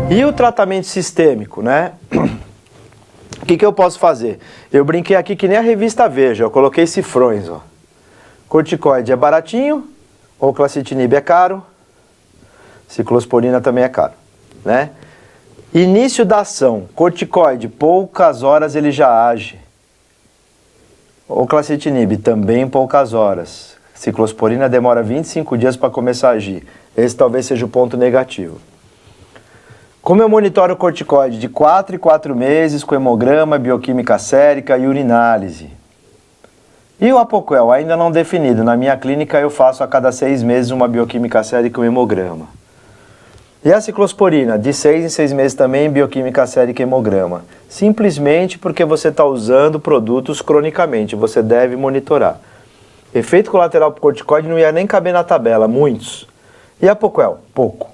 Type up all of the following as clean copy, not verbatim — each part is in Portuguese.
E o tratamento sistêmico, né? O que eu posso fazer? Eu brinquei aqui que nem a revista Veja, eu coloquei cifrões, ó. Corticoide é baratinho, oclacitinib é caro, ciclosporina também é caro, né? Início da ação, corticoide, poucas horas ele já age. Oclacitinib também poucas horas. Ciclosporina demora 25 dias para começar a agir. Esse talvez seja o ponto negativo. Como eu monitoro o corticoide de 4 em 4 meses com hemograma, bioquímica sérica e urinálise. E o Apoquel, ainda não definido. Na minha clínica eu faço a cada 6 meses uma bioquímica sérica e um hemograma. E a ciclosporina, de 6 em 6 meses também, bioquímica sérica e hemograma. Simplesmente porque você está usando produtos cronicamente, você deve monitorar. Efeito colateral para o corticoide não ia nem caber na tabela, muitos. E Apoquel? Pouco.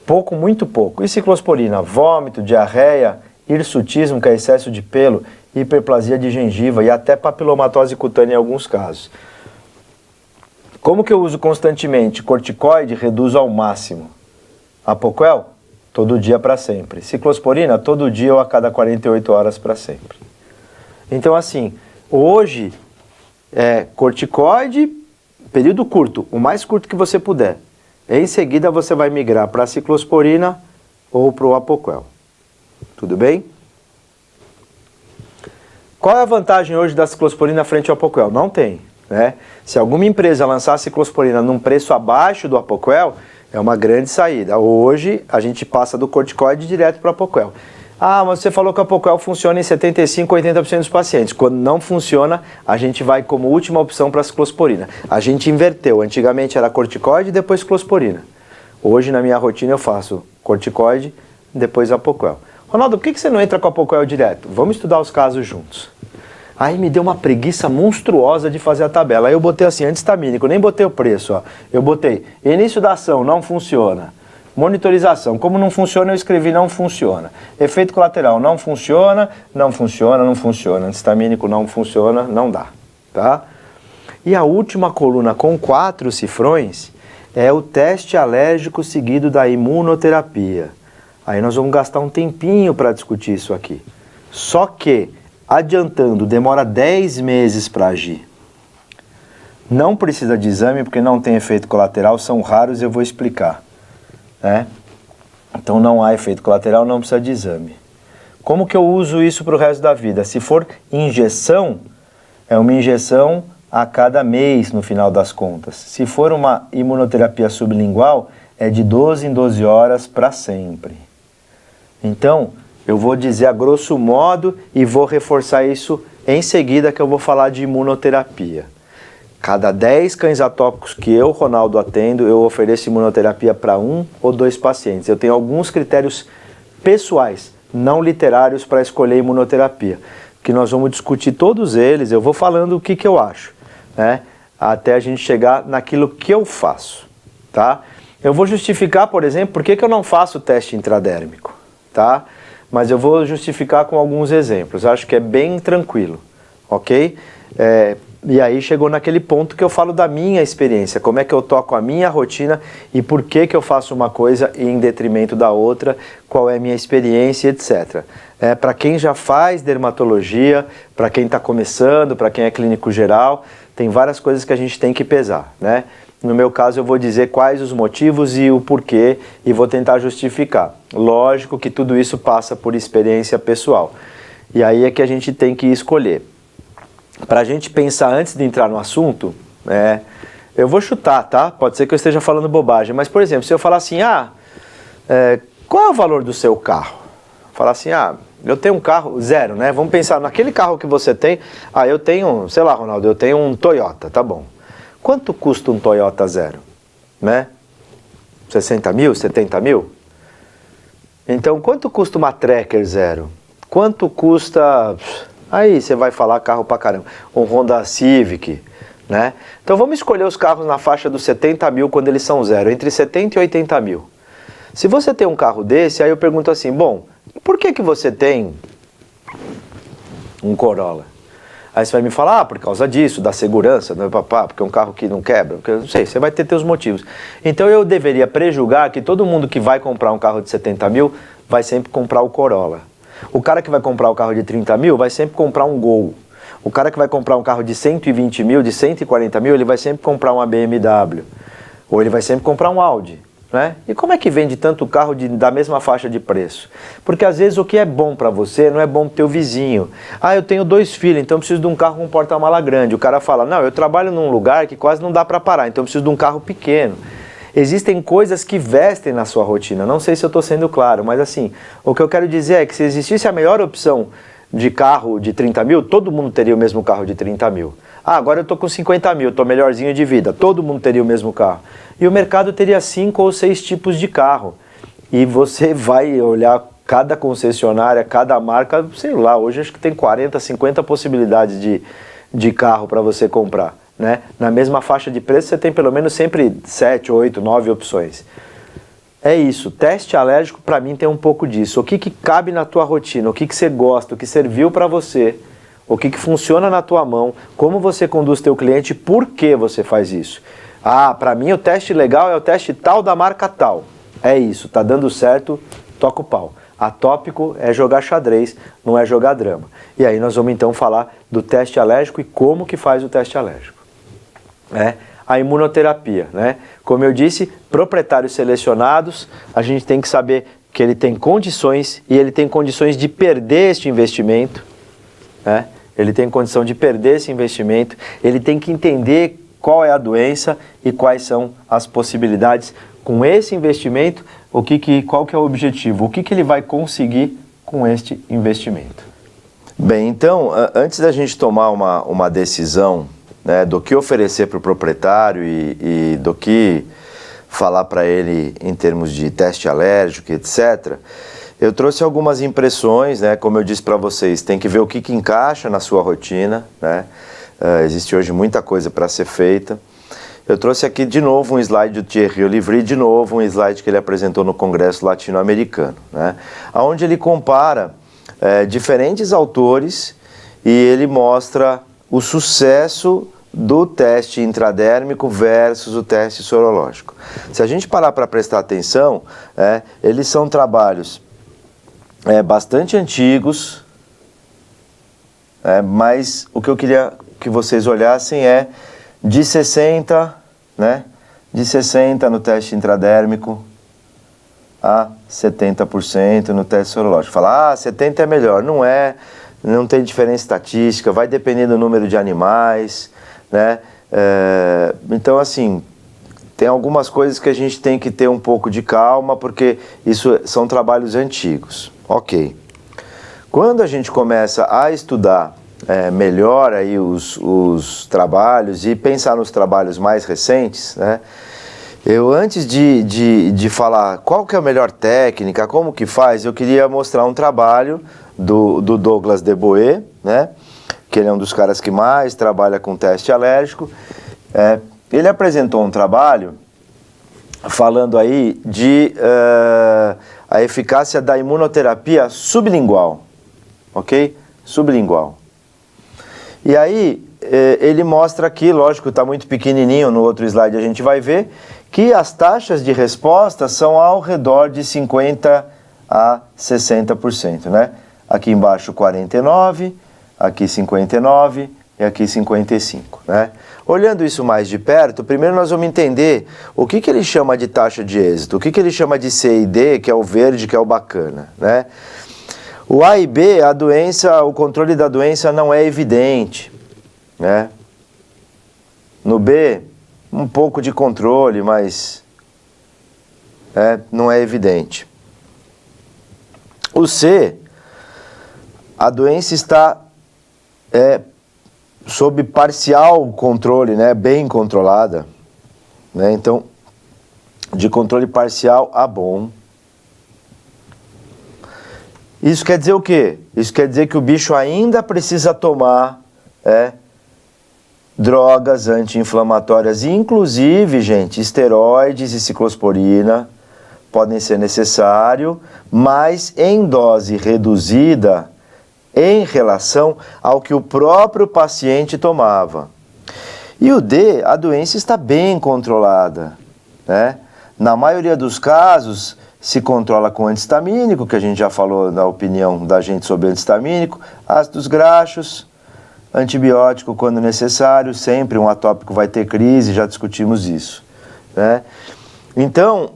Pouco, muito pouco. E ciclosporina? Vômito, diarreia, hirsutismo, que é excesso de pelo, hiperplasia de gengiva e até papilomatose cutânea em alguns casos. Como que eu uso constantemente? Corticoide, reduzo ao máximo. Apoquel? Todo dia para sempre. Ciclosporina? Todo dia ou a cada 48 horas para sempre. Então assim, hoje é corticoide, período curto, o mais curto que você puder. Em seguida você vai migrar para a ciclosporina ou para o Apoquel. Tudo bem? Qual é a vantagem hoje da ciclosporina frente ao Apoquel? Não tem, né? Se alguma empresa lançar a ciclosporina num preço abaixo do Apoquel, é uma grande saída. Hoje a gente passa do corticoide direto para o Apoquel. Ah, mas você falou que o Apoquel funciona em 75, 80% dos pacientes. Quando não funciona, a gente vai como última opção para a ciclosporina. A gente inverteu. Antigamente era corticoide e depois ciclosporina. Hoje na minha rotina eu faço corticoide, depois Apoquel. Ronaldo, por que você não entra com a Apoquel direto? Vamos estudar os casos juntos. Aí me deu uma preguiça monstruosa de fazer a tabela. Aí eu botei assim, antihistamínico, nem botei o preço, ó. Eu botei início da ação, não funciona. Monitorização, como não funciona, eu escrevi não funciona. Efeito colateral, não funciona, não funciona, não funciona. Antihistamínico não funciona, não dá, tá? E a última coluna com 4 cifrões é o teste alérgico seguido da imunoterapia. Aí nós vamos gastar um tempinho para discutir isso aqui. Só que, adiantando, demora 10 meses para agir. Não precisa de exame porque não tem efeito colateral, são raros e eu vou explicar. Né? Então não há efeito colateral, não precisa de exame. Como que eu uso isso para o resto da vida? Se for injeção, é uma injeção a cada mês no final das contas. Se for uma imunoterapia sublingual, é de 12 em 12 horas para sempre. Então, eu vou dizer a grosso modo e vou reforçar isso em seguida que eu vou falar de imunoterapia. Cada 10 cães atópicos que eu, Ronaldo, atendo, eu ofereço imunoterapia para 1 ou 2 pacientes. Eu tenho alguns critérios pessoais, não literários, para escolher imunoterapia, que nós vamos discutir todos eles, eu vou falando o que eu acho, né? Até a gente chegar naquilo que eu faço, tá? Eu vou justificar, por exemplo, por que eu não faço teste intradérmico, tá? Mas eu vou justificar com alguns exemplos, acho que é bem tranquilo, ok? E aí chegou naquele ponto que eu falo da minha experiência, como é que eu toco a minha rotina e por que eu faço uma coisa em detrimento da outra, qual é a minha experiência, etc. Para quem já faz dermatologia, para quem está começando, para quem é clínico geral, tem várias coisas que a gente tem que pesar, né? No meu caso eu vou dizer quais os motivos e o porquê e vou tentar justificar. Lógico que tudo isso passa por experiência pessoal. E aí é que a gente tem que escolher. Para a gente pensar antes de entrar no assunto, eu vou chutar, tá? Pode ser que eu esteja falando bobagem, mas, por exemplo, se eu falar assim, qual é o valor do seu carro? Falar assim, eu tenho um carro zero, né? Vamos pensar naquele carro que você tem. Eu tenho, sei lá, Ronaldo, eu tenho um Toyota, tá bom. Quanto custa um Toyota zero? Né? 60 mil, 70 mil? Então, quanto custa uma Tracker zero? Quanto custa... Aí você vai falar carro pra caramba. Um Honda Civic, né? Então vamos escolher os carros na faixa dos 70 mil quando eles são zero, entre 70 e 80 mil. Se você tem um carro desse, aí eu pergunto assim, bom, por que você tem um Corolla? Aí você vai me falar, por causa disso, da segurança, né, papá, porque é um carro que não quebra, porque eu não sei, você vai ter teus motivos. Então eu deveria prejulgar que todo mundo que vai comprar um carro de 70 mil vai sempre comprar o Corolla. O cara que vai comprar o carro de 30 mil vai sempre comprar um Gol. O cara que vai comprar um carro de 120 mil, de 140 mil, ele vai sempre comprar uma BMW. Ou ele vai sempre comprar um Audi. Né? E como é que vende tanto carro da mesma faixa de preço? Porque às vezes o que é bom para você não é bom pro teu vizinho. Ah, eu tenho 2 filhos, então eu preciso de um carro com porta-mala grande. O cara fala, não, eu trabalho num lugar que quase não dá para parar, então eu preciso de um carro pequeno. Existem coisas que vestem na sua rotina. Não sei se eu estou sendo claro, mas assim, o que eu quero dizer é que se existisse a melhor opção de carro de 30 mil, todo mundo teria o mesmo carro de 30 mil. Ah, agora eu estou com 50 mil, estou melhorzinho de vida. Todo mundo teria o mesmo carro. E o mercado teria 5 ou 6 tipos de carro. E você vai olhar cada concessionária, cada marca, sei lá, hoje acho que tem 40, 50 possibilidades de carro para você comprar. Né? Na mesma faixa de preço você tem pelo menos sempre 7, 8, 9 opções. É isso, teste alérgico para mim tem um pouco disso. O que cabe na tua rotina, o que você gosta, o que serviu para você, o que funciona na tua mão, como você conduz teu cliente, por que você faz isso. Ah, para mim o teste legal é o teste tal da marca tal. É isso, tá dando certo, toca o pau. Atópico é jogar xadrez, não é jogar drama. E aí nós vamos então falar do teste alérgico e como que faz o teste alérgico. A imunoterapia, né? Como eu disse, proprietários selecionados, a gente tem que saber que ele tem condições e ele tem condições de perder este investimento, né? Ele tem condição de perder esse investimento, ele tem que entender qual é a doença e quais são as possibilidades com esse investimento, qual que é o objetivo, o que ele vai conseguir com este investimento. Bem, então, antes da gente tomar uma decisão, né, do que oferecer para o proprietário e do que falar para ele em termos de teste alérgico, etc., eu trouxe algumas impressões, né, como eu disse para vocês, tem que ver o que encaixa na sua rotina, né? Existe hoje muita coisa para ser feita. Eu trouxe aqui de novo um slide do Thierry Olivry, de novo um slide que ele apresentou no Congresso Latino-Americano, né, onde ele compara diferentes autores e ele mostra o sucesso do teste intradérmico versus o teste sorológico. Se a gente parar para prestar atenção, eles são trabalhos bastante antigos, mas o que eu queria que vocês olhassem é de 60, né, de 60 no teste intradérmico a 70% no teste sorológico. Falar, 70 é melhor. Não é, não tem diferença estatística, vai depender do número de animais, né? Então, assim, tem algumas coisas que a gente tem que ter um pouco de calma, porque isso são trabalhos antigos. Ok. Quando a gente começa a estudar melhor aí os trabalhos e pensar nos trabalhos mais recentes, né? Eu, antes de falar qual que é a melhor técnica, como que faz, eu queria mostrar um trabalho do Douglas Deboé, né? Que ele é um dos caras que mais trabalha com teste alérgico. Ele apresentou um trabalho falando aí de a eficácia da imunoterapia sublingual, ok? Sublingual. E aí ele mostra aqui, lógico, está muito pequenininho, no outro slide a gente vai ver, que as taxas de resposta são ao redor de 50% a 60%, né? Aqui embaixo 49%, aqui 59% e aqui 55%, né? Olhando isso mais de perto, primeiro nós vamos entender o que ele chama de taxa de êxito, o que ele chama de C e D, que é o verde, que é o bacana, né? O A e B, a doença, o controle da doença não é evidente, né? No B, um pouco de controle, mas não é evidente. O C, a doença está sob parcial controle, né? Bem controlada, né? Então, de controle parcial a bom. Isso quer dizer o quê? Isso quer dizer que o bicho ainda precisa tomar drogas anti-inflamatórias, inclusive, gente, esteroides e ciclosporina podem ser necessários, mas em dose reduzida em relação ao que o próprio paciente tomava. E o D, a doença está bem controlada, né? Na maioria dos casos, se controla com antihistamínico, que a gente já falou na opinião da gente sobre antihistamínico, ácidos graxos, antibiótico quando necessário, sempre um atópico vai ter crise, já discutimos isso, né? Então,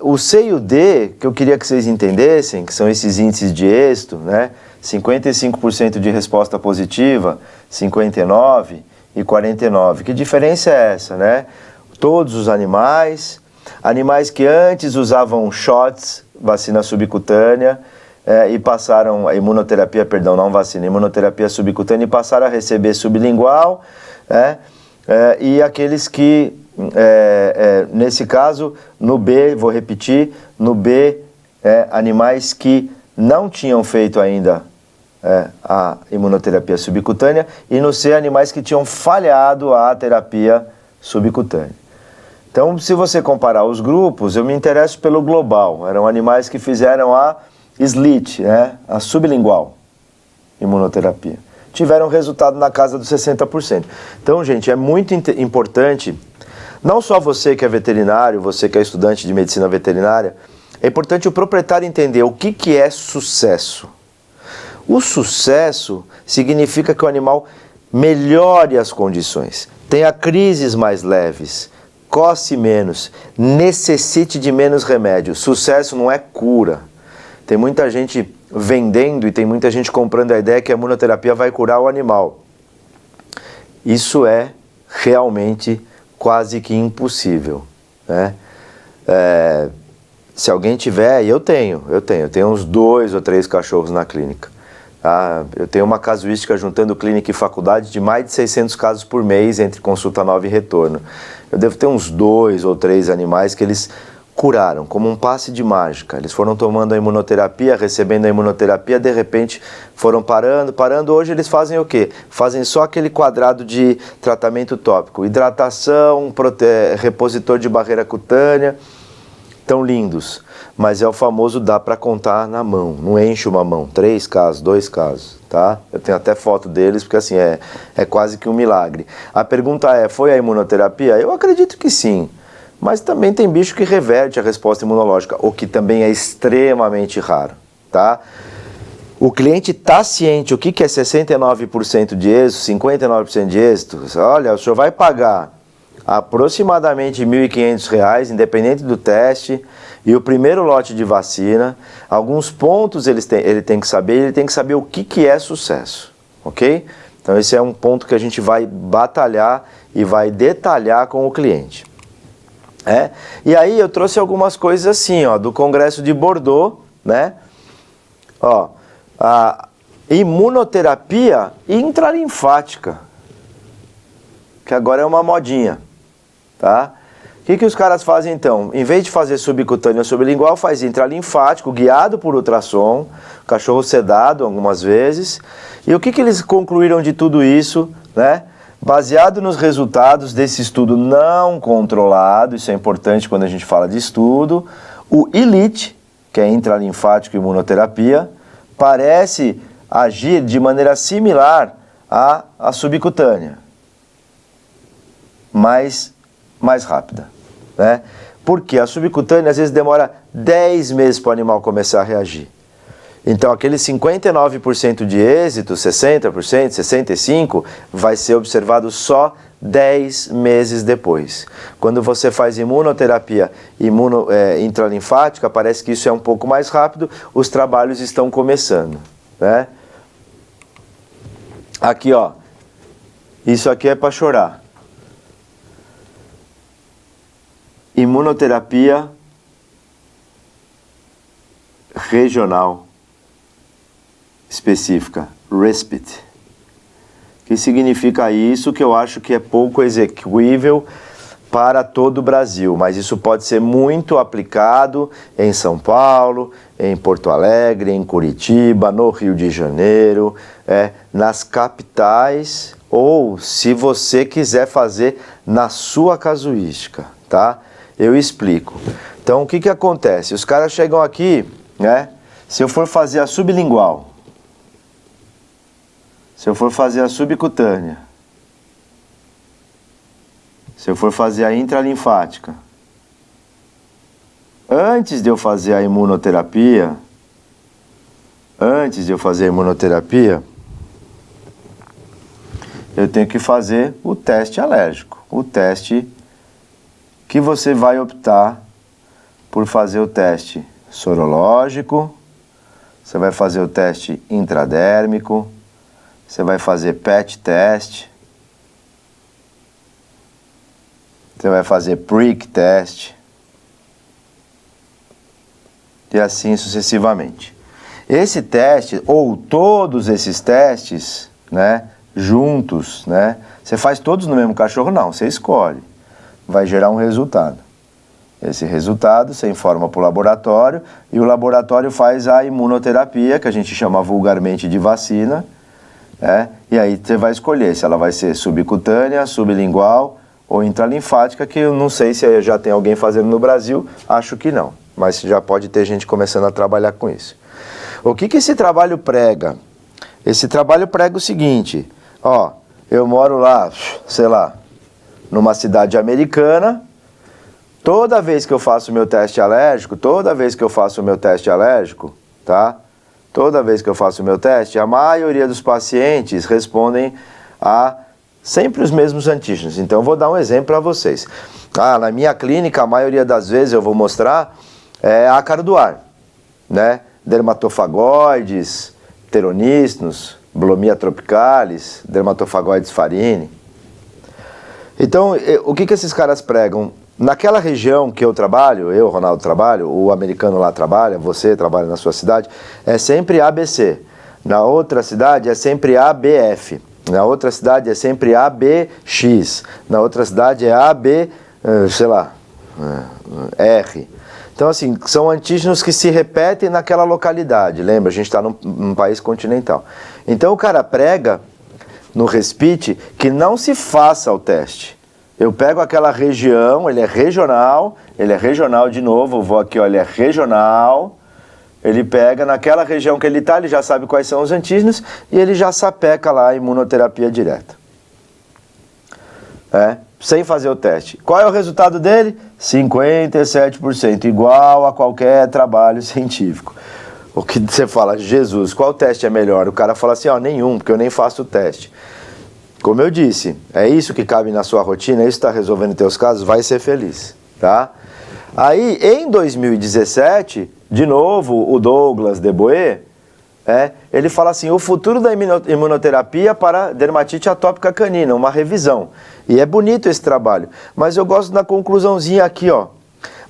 o C e o D, que eu queria que vocês entendessem, que são esses índices de êxito, né? 55% de resposta positiva, 59% e 49%. Que diferença é essa, né? Todos os animais que antes usavam shots, vacina subcutânea, e passaram a imunoterapia, perdão, não vacina, imunoterapia subcutânea, e passaram a receber sublingual, e aqueles que, nesse caso, no B, vou repetir, no B, animais que não tinham feito ainda a imunoterapia subcutânea, e no C, animais que tinham falhado a terapia subcutânea. Então, se você comparar os grupos, eu me interesso pelo global. Eram animais que fizeram a SLIT, né, a sublingual imunoterapia. Tiveram resultado na casa dos 60%. Então, gente, é muito importante, não só você que é veterinário, você que é estudante de medicina veterinária, é importante o proprietário entender o que é sucesso. O sucesso significa que o animal melhore as condições, tenha crises mais leves, coce menos, necessite de menos remédio. Sucesso não é cura. Tem muita gente vendendo e tem muita gente comprando a ideia que a imunoterapia vai curar o animal. Isso é realmente quase que impossível, né? Se alguém tiver, e eu tenho uns 2 ou 3 cachorros na clínica. Eu tenho uma casuística juntando clínica e faculdade de mais de 600 casos por mês entre consulta nova e retorno. Eu devo ter uns 2 ou 3 animais que eles curaram, como um passe de mágica. Eles foram tomando a imunoterapia, recebendo a imunoterapia, de repente foram parando. Hoje eles fazem o quê? Fazem só aquele quadrado de tratamento tópico. Hidratação, repositor de barreira cutânea. Tão lindos. Mas é o famoso dá para contar na mão. Não enche uma mão. 3 casos, 2 casos, tá? Eu tenho até foto deles, porque assim, é quase que um milagre. A pergunta foi a imunoterapia? Eu acredito que sim. Mas também tem bicho que reverte a resposta imunológica, o que também é extremamente raro, tá? O cliente está ciente o que é 69% de êxito, 59% de êxito. Olha, o senhor vai pagar aproximadamente R$ 1.500, independente do teste, e o primeiro lote de vacina. Alguns pontos ele tem que saber o que é sucesso, ok? Então esse é um ponto que a gente vai batalhar e vai detalhar com o cliente. E aí eu trouxe algumas coisas assim, ó, do Congresso de Bordeaux, né? Ó, a imunoterapia intralinfática, que agora é uma modinha, tá? O que os caras fazem então? Em vez de fazer subcutâneo ou sublingual, faz intralinfático, guiado por ultrassom, cachorro sedado algumas vezes. E o que eles concluíram de tudo isso, né? Baseado nos resultados desse estudo não controlado, isso é importante quando a gente fala de estudo, o ELITE, que é intralinfático e imunoterapia, parece agir de maneira similar à subcutânea, mas mais rápida, né? Porque a subcutânea às vezes demora 10 meses para o animal começar a reagir. Então, aquele 59% de êxito, 60%, 65%, vai ser observado só 10 meses depois. Quando você faz imunoterapia intralinfática, parece que isso é um pouco mais rápido, os trabalhos estão começando, né? Aqui, ó, isso aqui é para chorar. Imunoterapia regional específica, RESPIT. Que significa isso, que eu acho que é pouco execuível para todo o Brasil, mas isso pode ser muito aplicado em São Paulo, em Porto Alegre, em Curitiba, no Rio de Janeiro, nas capitais, ou se você quiser fazer na sua casuística, tá? Eu explico. Então, o que acontece? Os caras chegam aqui, né? Se eu for fazer a sublingual, se eu for fazer a subcutânea, se eu for fazer a intralinfática, antes de eu fazer a imunoterapia, eu tenho que fazer o teste alérgico. O teste que você vai optar por fazer o teste sorológico, você vai fazer o teste intradérmico, você vai fazer PET test, você vai fazer prick test, e assim sucessivamente. Esse teste, ou todos esses testes, né, juntos, né, você faz todos no mesmo cachorro? Não, você escolhe. Vai gerar um resultado. Esse resultado você informa para o laboratório, e o laboratório faz a imunoterapia, que a gente chama vulgarmente de vacina, e aí você vai escolher se ela vai ser subcutânea, sublingual ou intralinfática, que eu não sei se já tem alguém fazendo no Brasil, acho que não, mas já pode ter gente começando a trabalhar com isso. O que esse trabalho prega? Esse trabalho prega o seguinte, ó, eu moro lá, sei lá, numa cidade americana, toda vez que eu faço o meu teste alérgico, tá? Toda vez que eu faço o meu teste, a maioria dos pacientes respondem a sempre os mesmos antígenos. Então, eu vou dar um exemplo para vocês. Na minha clínica, a maioria das vezes eu vou mostrar ácaro do ar, né? Dermatofagoides, pteronísteos, blomia tropicalis, dermatofagoides farine. Então, o que esses caras pregam? Naquela região que eu trabalho, eu, Ronaldo, trabalho, o americano lá trabalha, você trabalha na sua cidade, é sempre ABC. Na outra cidade é sempre ABF. Na outra cidade é sempre ABX. Na outra cidade é AB, R. Então, assim, são antígenos que se repetem naquela localidade. Lembra, a gente está num país continental. Então, o cara prega no Respite que não se faça o teste. Eu pego aquela região, ele é regional de novo, eu vou aqui, ó, ele é regional, ele pega naquela região que ele está, ele já sabe quais são os antígenos e ele já sapeca lá a imunoterapia direta. Sem fazer o teste. Qual é o resultado dele? 57%, igual a qualquer trabalho científico. O que você fala, Jesus, qual teste é melhor? O cara fala assim, nenhum, porque eu nem faço o teste. Como eu disse, é isso que cabe na sua rotina, é isso que está resolvendo teus casos, vai ser feliz, tá? Aí, em 2017, de novo, o Douglas Deboé, ele fala assim, o futuro da imunoterapia para dermatite atópica canina, uma revisão. E é bonito esse trabalho, mas eu gosto da conclusãozinha aqui, ó.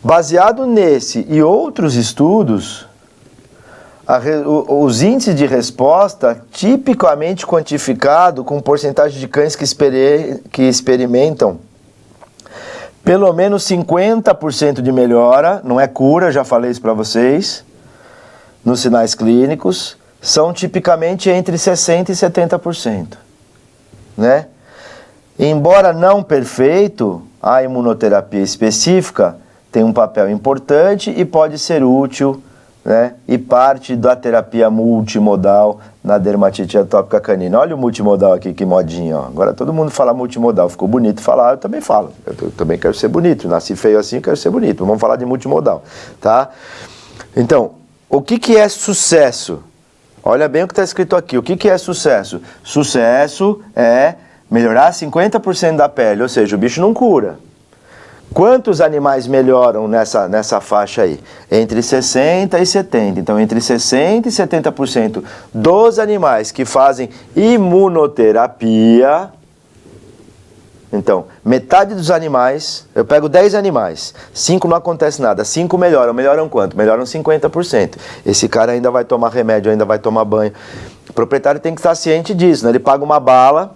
Baseado nesse e outros estudos, os índices de resposta tipicamente quantificado com porcentagem de cães que experimentam pelo menos 50% de melhora, não é cura, já falei isso para vocês, nos sinais clínicos, são tipicamente entre 60% e 70%, né? Embora não perfeito, a imunoterapia específica tem um papel importante e pode ser útil, né? E parte da terapia multimodal na dermatite atópica canina. Olha o multimodal aqui, que modinha, ó. Agora todo mundo fala multimodal, ficou bonito falar, eu também falo. Eu também quero ser bonito, nasci feio assim, eu quero ser bonito. Vamos falar de multimodal, tá? Então, o que é sucesso? Olha bem o que está escrito aqui. O que é sucesso? Sucesso é melhorar 50% da pele, ou seja, o bicho não cura. Quantos animais melhoram nessa faixa aí? Entre 60% e 70%. Então, entre 60% e 70% dos animais que fazem imunoterapia. Então, metade dos animais, eu pego 10 animais, 5 não acontece nada, 5 melhoram. Melhoram quanto? Melhoram 50%. Esse cara ainda vai tomar remédio, ainda vai tomar banho. O proprietário tem que estar ciente disso, né? Ele paga uma bala,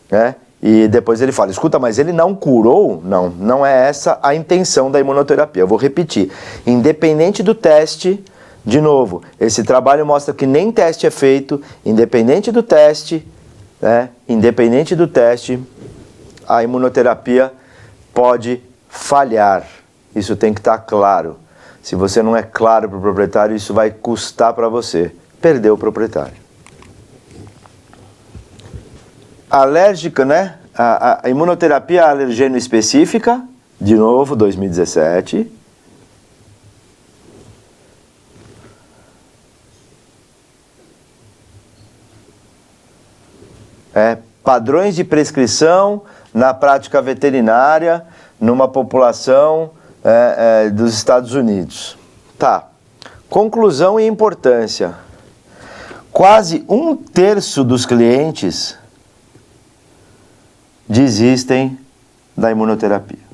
né? E depois ele fala, escuta, mas ele não curou? Não, não é essa a intenção da imunoterapia. Eu vou repetir. Independente do teste, de novo, esse trabalho mostra que nem teste é feito, independente do teste, né? Independente do teste, a imunoterapia pode falhar. Isso tem que estar claro. Se você não é claro para o proprietário, isso vai custar para você. Perder o proprietário. alérgica, né? A imunoterapia alergeno específica, de novo, 2017. Padrões de prescrição na prática veterinária numa população dos Estados Unidos. Tá. Conclusão e importância. Quase 1/3 dos clientes desistem da imunoterapia.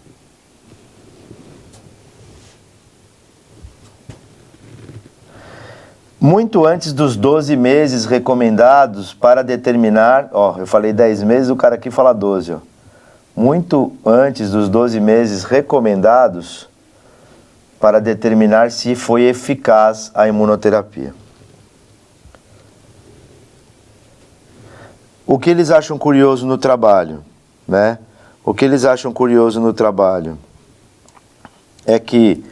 Muito antes dos 12 meses recomendados para determinar, eu falei 10 meses, o cara aqui fala 12, Muito antes dos 12 meses recomendados para determinar se foi eficaz a imunoterapia. O que eles acham curioso no trabalho, né? O que eles acham curioso no trabalho é que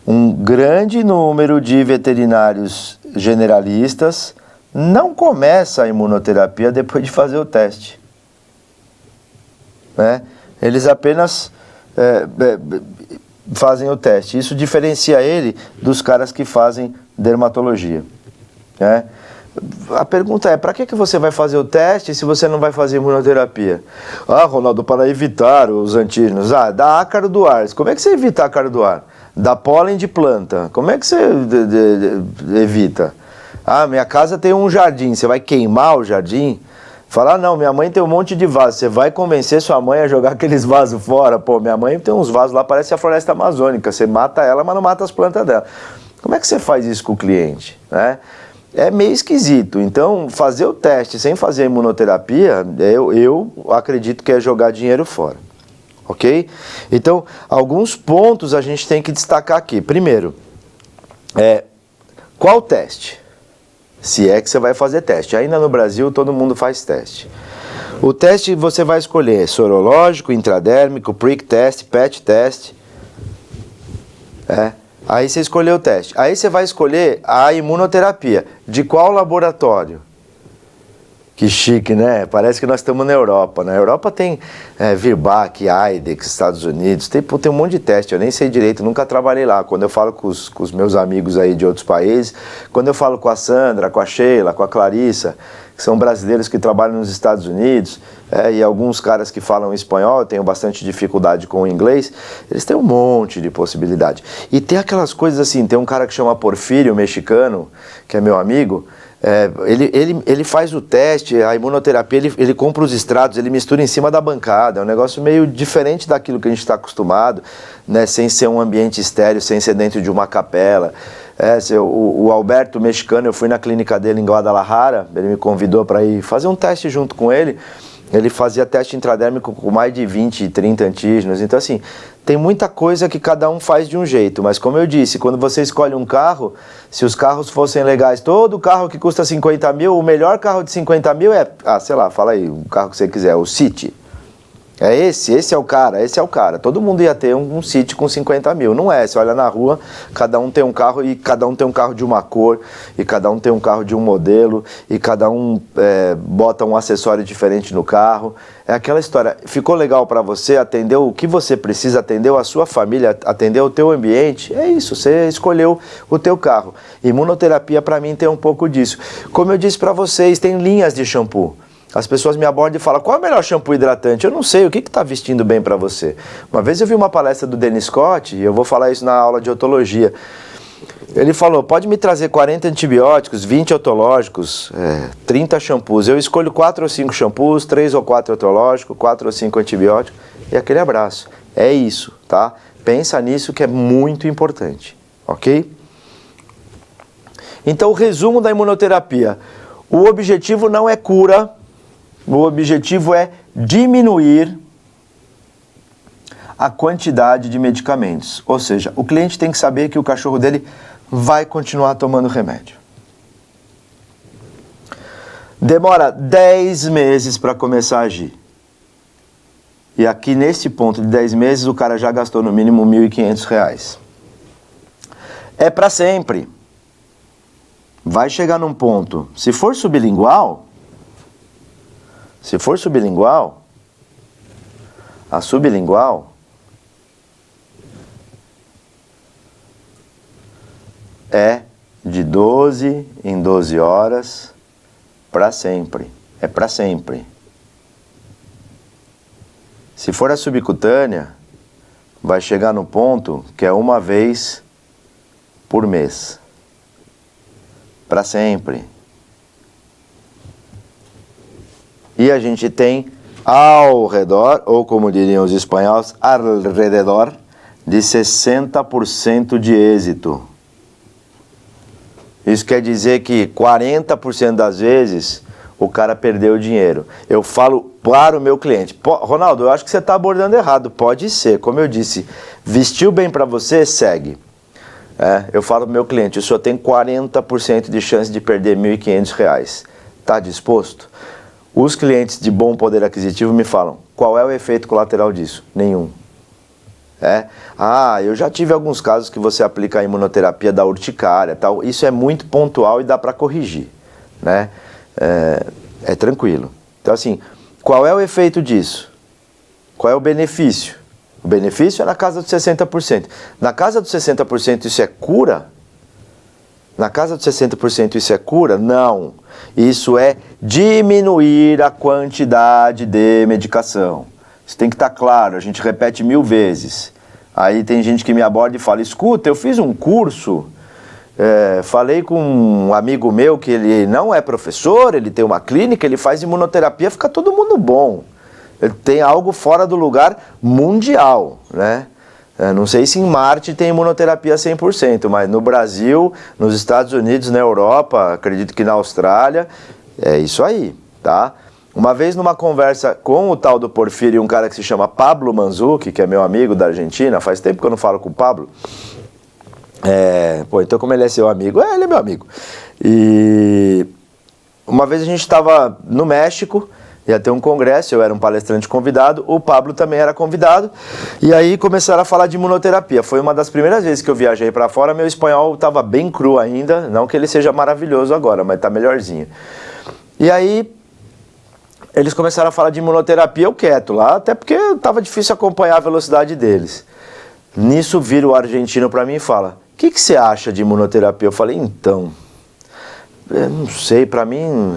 um grande número de veterinários generalistas não começa a imunoterapia depois de fazer o teste, né? Eles apenas fazem o teste. Isso diferencia ele dos caras que fazem dermatologia, né? A pergunta é, para que você vai fazer o teste se você não vai fazer imunoterapia? Ronaldo, para evitar os antígenos. Dá ácaro do ar. Como é que você evita ácaro do ar? Dá pólen de planta. Como é que você evita? Minha casa tem um jardim. Você vai queimar o jardim? Fala, não, minha mãe tem um monte de vasos. Você vai convencer sua mãe a jogar aqueles vasos fora? Pô, minha mãe tem uns vasos lá, parece a floresta amazônica. Você mata ela, mas não mata as plantas dela. Como é que você faz isso com o cliente, né? É meio esquisito. Então, fazer o teste sem fazer a imunoterapia, eu acredito que é jogar dinheiro fora. Ok? Então, alguns pontos a gente tem que destacar aqui. Primeiro, qual teste? Se é que você vai fazer teste. Ainda no Brasil, todo mundo faz teste. O teste você vai escolher sorológico, intradérmico, prick test, patch test. Aí você escolheu o teste. Aí você vai escolher a imunoterapia. De qual laboratório? Que chique, né? Parece que nós estamos na Europa. Na Europa tem Virbac, IDEX, Estados Unidos. Tem um monte de teste. Eu nem sei direito, nunca trabalhei lá. Quando eu falo com os meus amigos aí de outros países, quando eu falo com a Sandra, com a Sheila, com a Clarissa, que são brasileiros que trabalham nos Estados Unidos, e alguns caras que falam espanhol, eu tenho bastante dificuldade com o inglês, eles têm um monte de possibilidade. E tem aquelas coisas assim, tem um cara que chama Porfírio, mexicano, que é meu amigo, ele faz o teste, a imunoterapia, ele compra os extratos, ele mistura em cima da bancada, é um negócio meio diferente daquilo que a gente está acostumado, né, sem ser um ambiente estéreo, sem ser dentro de uma capela. O Alberto, mexicano, eu fui na clínica dele em Guadalajara, ele me convidou para ir fazer um teste junto com ele. Ele fazia teste intradérmico com mais de 20, 30 antígenos. Então, assim, tem muita coisa que cada um faz de um jeito. Mas, como eu disse, quando você escolhe um carro, se os carros fossem legais, todo carro que custa 50 mil, o melhor carro de 50 mil sei lá, fala aí, o carro que você quiser, o City. Esse é o cara. Todo mundo ia ter um City com 50 mil. Não é, você olha na rua, cada um tem um carro e cada um tem um carro de uma cor, e cada um tem um carro de um modelo, e cada um bota um acessório diferente no carro. É aquela história, ficou legal para você, atendeu o que você precisa, atendeu a sua família, atendeu o teu ambiente, é isso, você escolheu o teu carro. Imunoterapia para mim tem um pouco disso. Como eu disse para vocês, tem linhas de shampoo. As pessoas me abordam e falam, qual é o melhor shampoo hidratante? Eu não sei, o que está vestindo bem para você? Uma vez eu vi uma palestra do Dennis Scott, e eu vou falar isso na aula de otologia. Ele falou, pode me trazer 40 antibióticos, 20 otológicos, 30 shampoos. Eu escolho 4 ou 5 shampoos, 3 ou 4 otológicos, 4 ou 5 antibióticos, e aquele abraço. É isso, tá? Pensa nisso que é muito importante, ok? Então, o resumo da imunoterapia. O objetivo não é cura. O objetivo é diminuir a quantidade de medicamentos. Ou seja, o cliente tem que saber que o cachorro dele vai continuar tomando remédio. Demora 10 meses para começar a agir. E aqui nesse ponto de 10 meses o cara já gastou no mínimo R$ 1.500. É para sempre. Vai chegar num ponto, se for sublingual, Se for sublingual, a sublingual é de 12 em 12 horas para sempre. É para sempre. Se for a subcutânea, vai chegar no ponto que é uma vez por mês. Para sempre. E a gente tem ao redor, ou como diriam os espanhóis, alrededor de 60% de êxito. Isso quer dizer que 40% das vezes o cara perdeu dinheiro. Eu falo para o meu cliente, Ronaldo, eu acho que você está abordando errado. Pode ser, como eu disse, vestiu bem para você, segue. Eu falo para o meu cliente, o senhor tem 40% de chance de perder R$ 1.500. Está disposto? Os clientes de bom poder aquisitivo me falam, qual é o efeito colateral disso? Nenhum. Eu já tive alguns casos que você aplica a imunoterapia da urticária, tal. Isso é muito pontual e dá para corrigir, né? É tranquilo. Então assim, qual é o efeito disso? Qual é o benefício? O benefício é na casa dos 60%. Na casa dos 60% isso é cura? Na casa dos 60% isso é cura? Não. Isso é diminuir a quantidade de medicação. Isso tem que estar claro, a gente repete 1000 vezes. Aí tem gente que me aborda e fala, escuta, eu fiz um curso, falei com um amigo meu que ele não é professor, ele tem uma clínica, ele faz imunoterapia, fica todo mundo bom. Ele tem algo fora do lugar mundial, né? Não sei se em Marte tem imunoterapia 100%, mas no Brasil, nos Estados Unidos, na Europa, acredito que na Austrália, é isso aí, tá? Uma vez numa conversa com o tal do Porfírio e um cara que se chama Pablo Manzucchi, que é meu amigo da Argentina, faz tempo que eu não falo com o Pablo. Então como ele é seu amigo, ele é meu amigo. E uma vez a gente estava no México, ia ter um congresso, eu era um palestrante convidado, o Pablo também era convidado, e aí começaram a falar de imunoterapia. Foi uma das primeiras vezes que eu viajei para fora, meu espanhol estava bem cru ainda, não que ele seja maravilhoso agora, mas está melhorzinho. E aí eles começaram a falar de imunoterapia, eu quieto lá, até porque estava difícil acompanhar a velocidade deles. Nisso vira o argentino para mim e fala, o que você acha de imunoterapia? Eu falei, então, eu não sei, para mim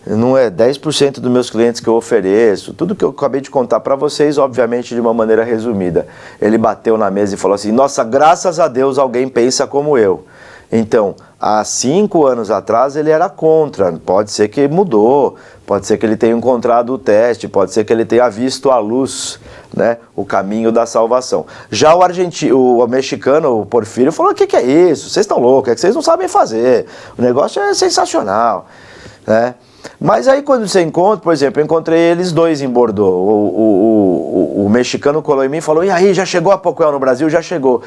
não é 10% dos meus clientes que eu ofereço, tudo que eu acabei de contar para vocês, obviamente de uma maneira resumida. Ele bateu na mesa e falou assim, nossa, graças a Deus alguém pensa como eu. Então, há 5 anos atrás ele era contra, pode ser que mudou, pode ser que ele tenha encontrado o teste, pode ser que ele tenha visto a luz, né, o caminho da salvação. Já o mexicano, o Porfírio, falou, o que é isso? Vocês estão loucos, é que vocês não sabem fazer, o negócio é sensacional, né? Mas aí quando você encontra, por exemplo, eu encontrei eles dois em Bordeaux, o mexicano colou em mim e falou, e aí, já chegou a Apoquel no Brasil? Já chegou.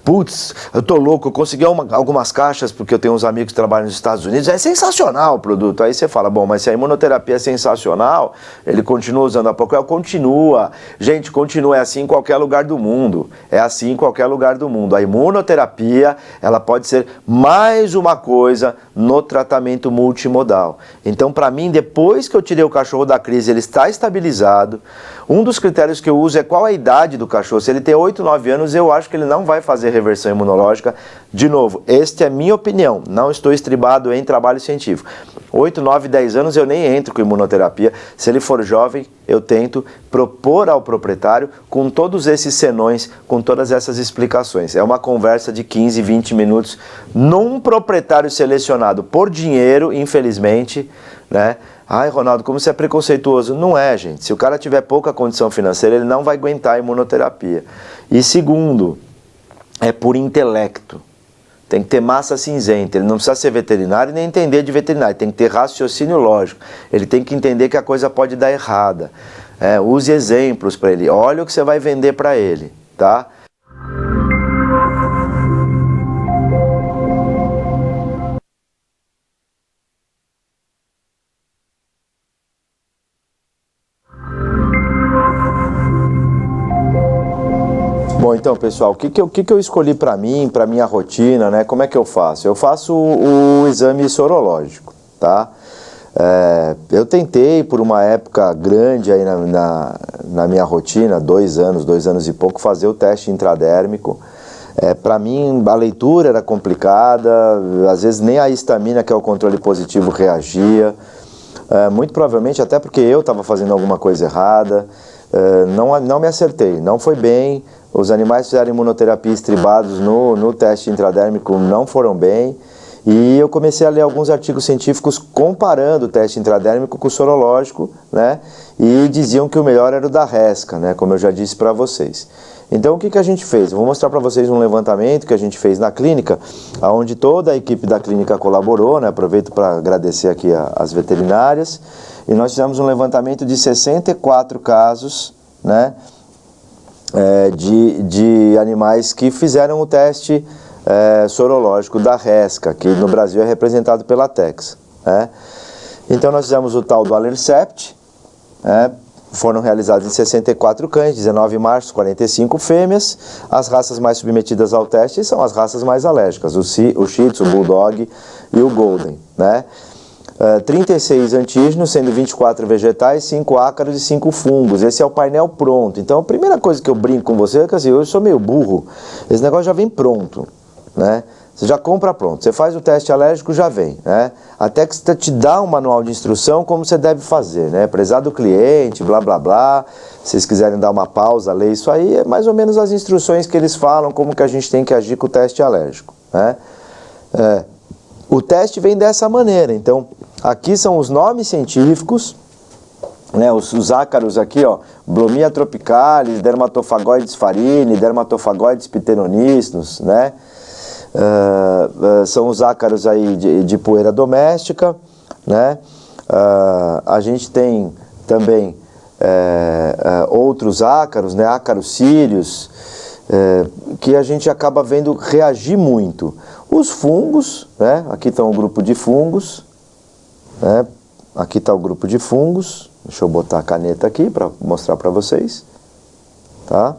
Putz, eu tô louco, eu consegui algumas caixas porque eu tenho uns amigos que trabalham nos Estados Unidos, é sensacional o produto. Aí você fala, bom, mas se a imunoterapia é sensacional, ele continua usando a Apoquel? Continua. Gente, continua, é assim em qualquer lugar do mundo. É assim em qualquer lugar do mundo. A imunoterapia, ela pode ser mais uma coisa no tratamento multimodal. Então, para mim, depois que eu tirei o cachorro da crise, ele está estabilizado. Um dos critérios que eu uso é qual a idade do cachorro. Se ele tem 8, 9 anos, eu acho que ele não vai fazer reversão imunológica. De novo, esta é a minha opinião, não estou estribado em trabalho científico. 8, 9, 10 anos eu nem entro com imunoterapia. Se ele for jovem, eu tento propor ao proprietário com todos esses senões, com todas essas explicações. É uma conversa de 15, 20 minutos num proprietário selecionado por dinheiro, infelizmente, né? Ai, Ronaldo, como você é preconceituoso. Não é, gente. Se o cara tiver pouca condição financeira, ele não vai aguentar a imunoterapia. E segundo, é por intelecto. Tem que ter massa cinzenta. Ele não precisa ser veterinário nem entender de veterinário. Tem que ter raciocínio lógico. Ele tem que entender que a coisa pode dar errada. Use exemplos para ele. Olha o que você vai vender para ele, tá? Bom, então, pessoal, o que eu escolhi para mim, para minha rotina, né? Como é que eu faço? Eu faço o exame sorológico, tá? Eu tentei por uma época grande aí na minha rotina, 2 anos e pouco, fazer o teste intradérmico. Para mim a leitura era complicada, às vezes nem a histamina, que é o controle positivo, reagia. Muito provavelmente até porque eu estava fazendo alguma coisa errada. Não me acertei, não foi bem. Os animais que fizeram imunoterapia estribados no teste intradérmico não foram bem. E eu comecei a ler alguns artigos científicos comparando o teste intradérmico com o sorológico, né? E diziam que o melhor era o da Resca, né? Como eu já disse para vocês. Então o que a gente fez? Eu vou mostrar para vocês um levantamento que a gente fez na clínica, onde toda a equipe da clínica colaborou, né? Aproveito para agradecer aqui as veterinárias. E nós fizemos um levantamento de 64 casos, né? De animais que fizeram o teste sorológico da Resca, que no Brasil é representado pela Tex, né? Então nós fizemos o tal do Alercept, foram realizados em 64 cães, 19 machos, 45 fêmeas. As raças mais submetidas ao teste são as raças mais alérgicas, o Shih Tzu, o Bulldog e o Golden, né? 36 antígenos, sendo 24 vegetais, 5 ácaros e 5 fungos. Esse é o painel pronto. Então a primeira coisa que eu brinco com você é que assim, eu sou meio burro, esse negócio já vem pronto, né? Você já compra pronto, você faz o teste alérgico, já vem, né? Até que você te dá um manual de instrução como você deve fazer, né? Prezado do cliente, blá blá blá. Se vocês quiserem dar uma pausa, ler isso aí, é mais ou menos as instruções que eles falam, como que a gente tem que agir com o teste alérgico, né? O teste vem dessa maneira. Então aqui são os nomes científicos, né? Os ácaros aqui, ó, Blomia tropicalis, Dermatofagoides farini, Dermatofagoides pteronisnos, né? São os ácaros aí de poeira doméstica, né? A gente tem também outros ácaros, né? Ácaros sírios, que a gente acaba vendo reagir muito. Os fungos, né? Aqui está um grupo de fungos, né? Aqui está o grupo de fungos. Deixa eu botar a caneta aqui para mostrar para vocês, tá?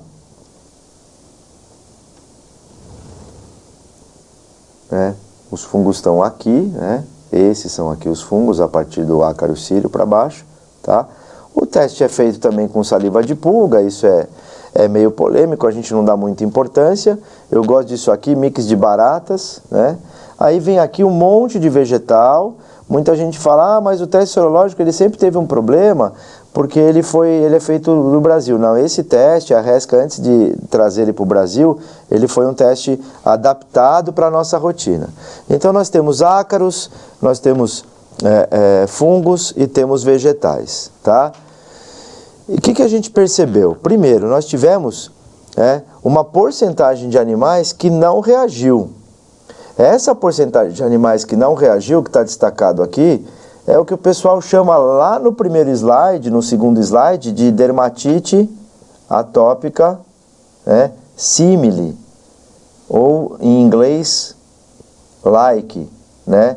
Os fungos estão aqui, né? Esses são aqui os fungos, a partir do ácaro sírio para baixo, tá? O teste é feito também com saliva de pulga, isso é meio polêmico, a gente não dá muita importância. Eu gosto disso aqui, mix de baratas, né? Aí vem aqui um monte de vegetal. Muita gente fala, mas o teste sorológico ele sempre teve um problema, porque ele é feito no Brasil. Não, esse teste, a Resca, antes de trazer ele para o Brasil, ele foi um teste adaptado para a nossa rotina. Então nós temos ácaros, nós temos fungos e temos vegetais, tá? E o que a gente percebeu? Primeiro, nós tivemos uma porcentagem de animais que não reagiu. Essa porcentagem de animais que não reagiu, que está destacado aqui, é o que o pessoal chama lá no primeiro slide, no segundo slide, de dermatite atópica simile, ou em inglês, like, né?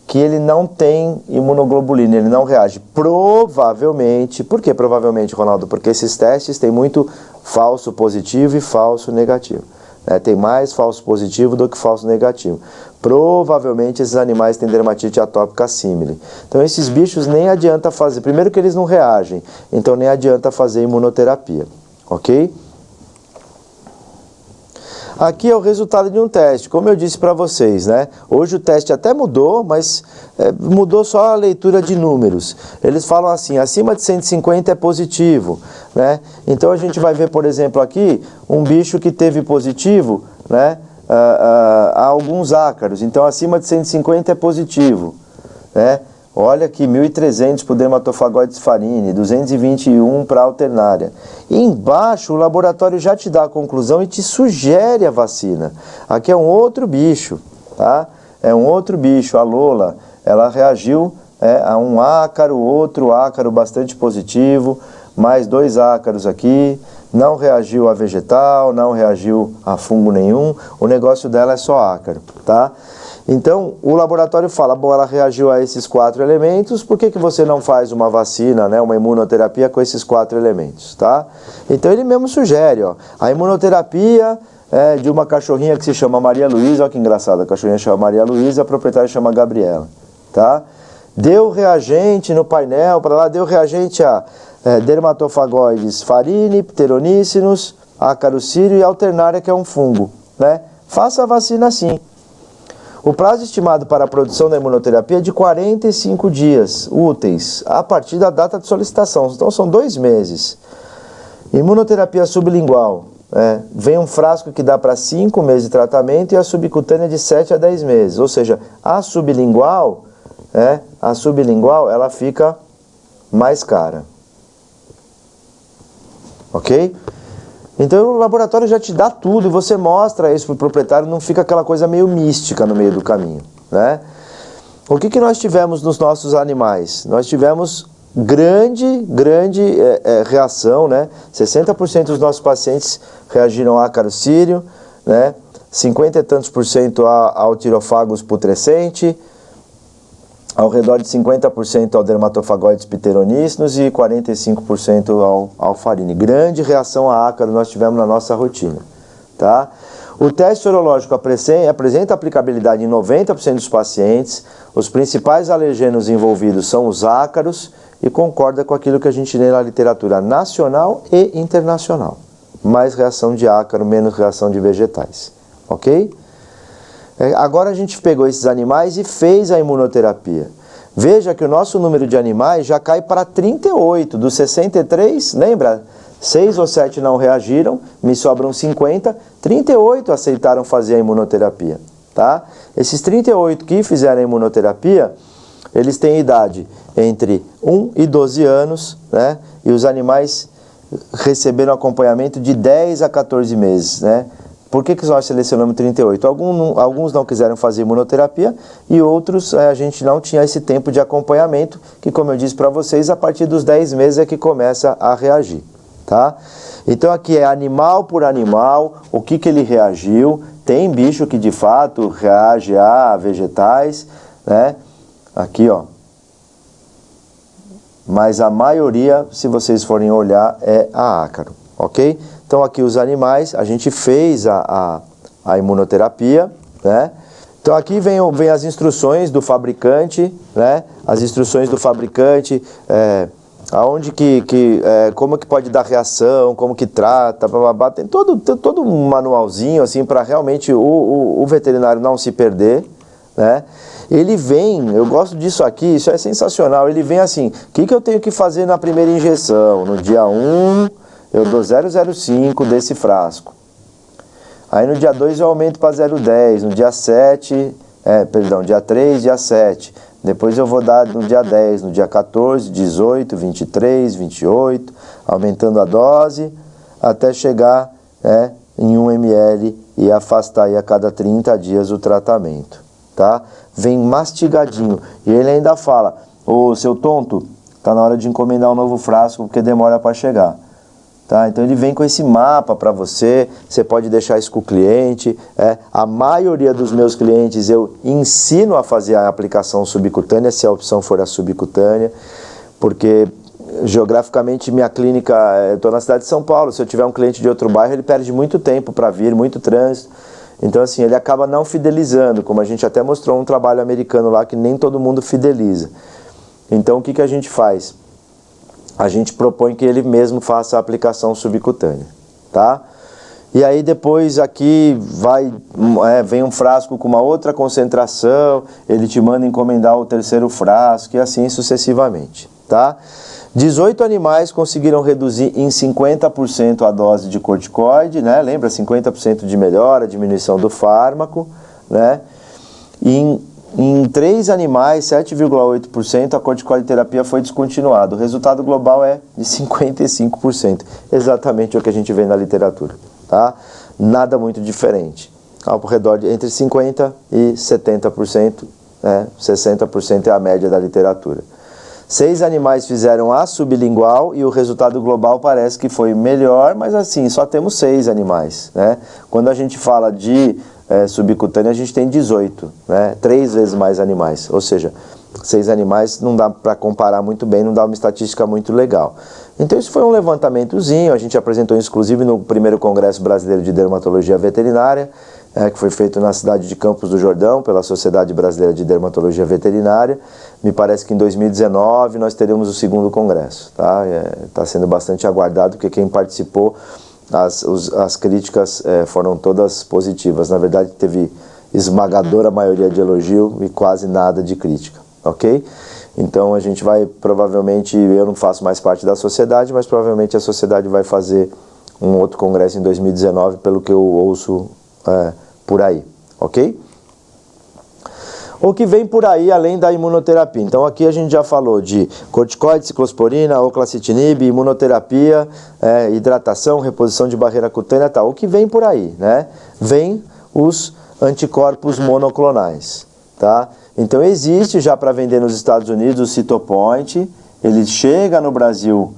Que ele não tem imunoglobulina, ele não reage. Provavelmente, por que provavelmente, Ronaldo? Porque esses testes têm muito falso positivo e falso negativo. Tem mais falso positivo do que falso negativo. Provavelmente esses animais têm dermatite atópica simile. Então esses bichos nem adianta fazer, primeiro que eles não reagem, então nem adianta fazer imunoterapia, ok? Aqui é o resultado de um teste, como eu disse para vocês, né? Hoje o teste até mudou, mas mudou só a leitura de números. Eles falam assim, acima de 150 é positivo, né? Então a gente vai ver, por exemplo, aqui, um bicho que teve positivo, né? A alguns ácaros, então acima de 150 é positivo, né? Olha aqui, 1.300 para o Dermatofagoides farini, 221 para a alternária. E embaixo o laboratório já te dá a conclusão e te sugere a vacina. Aqui é um outro bicho, tá? É um outro bicho, a Lola. Ela reagiu a um ácaro, outro ácaro bastante positivo, mais 2 ácaros aqui. Não reagiu a vegetal, não reagiu a fungo nenhum. O negócio dela é só ácaro, tá? Então, o laboratório fala, bom, ela reagiu a esses 4 elementos, por que você não faz uma vacina, né, uma imunoterapia com esses 4 elementos, tá? Então, ele mesmo sugere, ó, a imunoterapia de uma cachorrinha que se chama Maria Luísa, olha que engraçado, a cachorrinha chama Maria Luísa, a proprietária chama Gabriela, tá? Deu reagente no painel, para lá deu reagente a dermatofagoides farine, pteroníceos, acarocírio e alternária, que é um fungo, né? Faça a vacina sim. O prazo estimado para a produção da imunoterapia é de 45 dias úteis, a partir da data de solicitação. Então são 2 meses. Imunoterapia sublingual. Vem um frasco que dá para 5 meses de tratamento e a subcutânea de 7 a 10 meses. Ou seja, a sublingual ela fica mais cara. Ok? Então o laboratório já te dá tudo e você mostra isso para o proprietário, não fica aquela coisa meio mística no meio do caminho, né? O que nós tivemos nos nossos animais? Nós tivemos grande reação, né? 60% dos nossos pacientes reagiram a acarocírio, né? 50 e tantos por cento ao tirofagus putrescente, ao redor de 50% ao dermatofagoides pteroníceos e 45% ao farine. Grande reação a ácaro nós tivemos na nossa rotina, tá? O teste sorológico apresenta aplicabilidade em 90% dos pacientes. Os principais alergenos envolvidos são os ácaros e concorda com aquilo que a gente lê na literatura nacional e internacional. Mais reação de ácaro, menos reação de vegetais, ok? Agora a gente pegou esses animais e fez a imunoterapia. Veja que o nosso número de animais já cai para 38, dos 63, lembra? 6 ou 7 não reagiram, me sobram 50, 38 aceitaram fazer a imunoterapia, tá? Esses 38 que fizeram a imunoterapia, eles têm idade entre 1 e 12 anos, né? E os animais receberam acompanhamento de 10 a 14 meses, né? Por que nós selecionamos 38? Alguns não quiseram fazer imunoterapia e outros a gente não tinha esse tempo de acompanhamento, que, como eu disse para vocês, a partir dos 10 meses é que começa a reagir, tá? Então aqui é animal por animal, o que ele reagiu. Tem bicho que de fato reage a vegetais, né? Aqui, ó. Mas a maioria, se vocês forem olhar, é a ácaro, ok? Então aqui os animais, a gente fez a imunoterapia, né? Então aqui vem as instruções do fabricante, né? As instruções do fabricante, aonde como que pode dar reação, como que trata, blá, tem todo um manualzinho assim para realmente o veterinário não se perder, né? Ele vem, eu gosto disso aqui, isso é sensacional, ele vem assim, o que eu tenho que fazer na primeira injeção? No dia 1, eu dou 0,05 desse frasco. Aí no dia 2 eu aumento para 0,10, no dia 7, dia 3, dia 7. Depois eu vou dar no dia 10, no dia 14, 18, 23, 28, aumentando a dose, até chegar em 1 ml e afastar aí a cada 30 dias o tratamento, tá? Vem mastigadinho. E ele ainda fala, ô seu tonto, tá na hora de encomendar um novo frasco porque demora para chegar. Tá? Então ele vem com esse mapa para você, você pode deixar isso com o cliente. A maioria dos meus clientes eu ensino a fazer a aplicação subcutânea, se a opção for a subcutânea, porque geograficamente minha clínica, eu estou na cidade de São Paulo, se eu tiver um cliente de outro bairro ele perde muito tempo para vir, muito trânsito. Então assim, ele acaba não fidelizando, como a gente até mostrou um trabalho americano lá que nem todo mundo fideliza. Então o que a gente faz? A gente propõe que ele mesmo faça a aplicação subcutânea, tá? E aí depois aqui vem um frasco com uma outra concentração, ele te manda encomendar o terceiro frasco e assim sucessivamente, tá? 18 animais conseguiram reduzir em 50% a dose de corticoide, né? Lembra, 50% de melhora, diminuição do fármaco, né? E em 3 animais, 7,8%, a corticoterapia foi descontinuada. O resultado global é de 55%. Exatamente o que a gente vê na literatura, tá? Nada muito diferente. Ao redor de entre 50% e 70%, 60% é a média da literatura. 6 animais fizeram a sublingual e o resultado global parece que foi melhor, mas assim, só temos 6 animais, né? Quando a gente fala de subcutânea, a gente tem 18, né? 3 vezes mais animais, ou seja, 6 animais não dá para comparar muito bem, não dá uma estatística muito legal. Então isso foi um levantamentozinho, a gente apresentou inclusive no primeiro Congresso Brasileiro de Dermatologia Veterinária, que foi feito na cidade de Campos do Jordão, pela Sociedade Brasileira de Dermatologia Veterinária. Me parece que em 2019 nós teremos o segundo congresso, tá? Está sendo bastante aguardado, porque quem participou, as críticas foram todas positivas. Na verdade, teve esmagadora maioria de elogio e quase nada de crítica, ok? Então a gente vai, provavelmente, eu não faço mais parte da sociedade, mas provavelmente a sociedade vai fazer um outro congresso em 2019, pelo que eu ouço por aí, ok? O que vem por aí além da imunoterapia? Então aqui a gente já falou de corticoide, ciclosporina, oclacitinib, imunoterapia, hidratação, reposição de barreira cutânea e tal. O que vem por aí, né? Vem os anticorpos monoclonais, tá? Então existe já para vender nos Estados Unidos o Cytopoint, ele chega no Brasil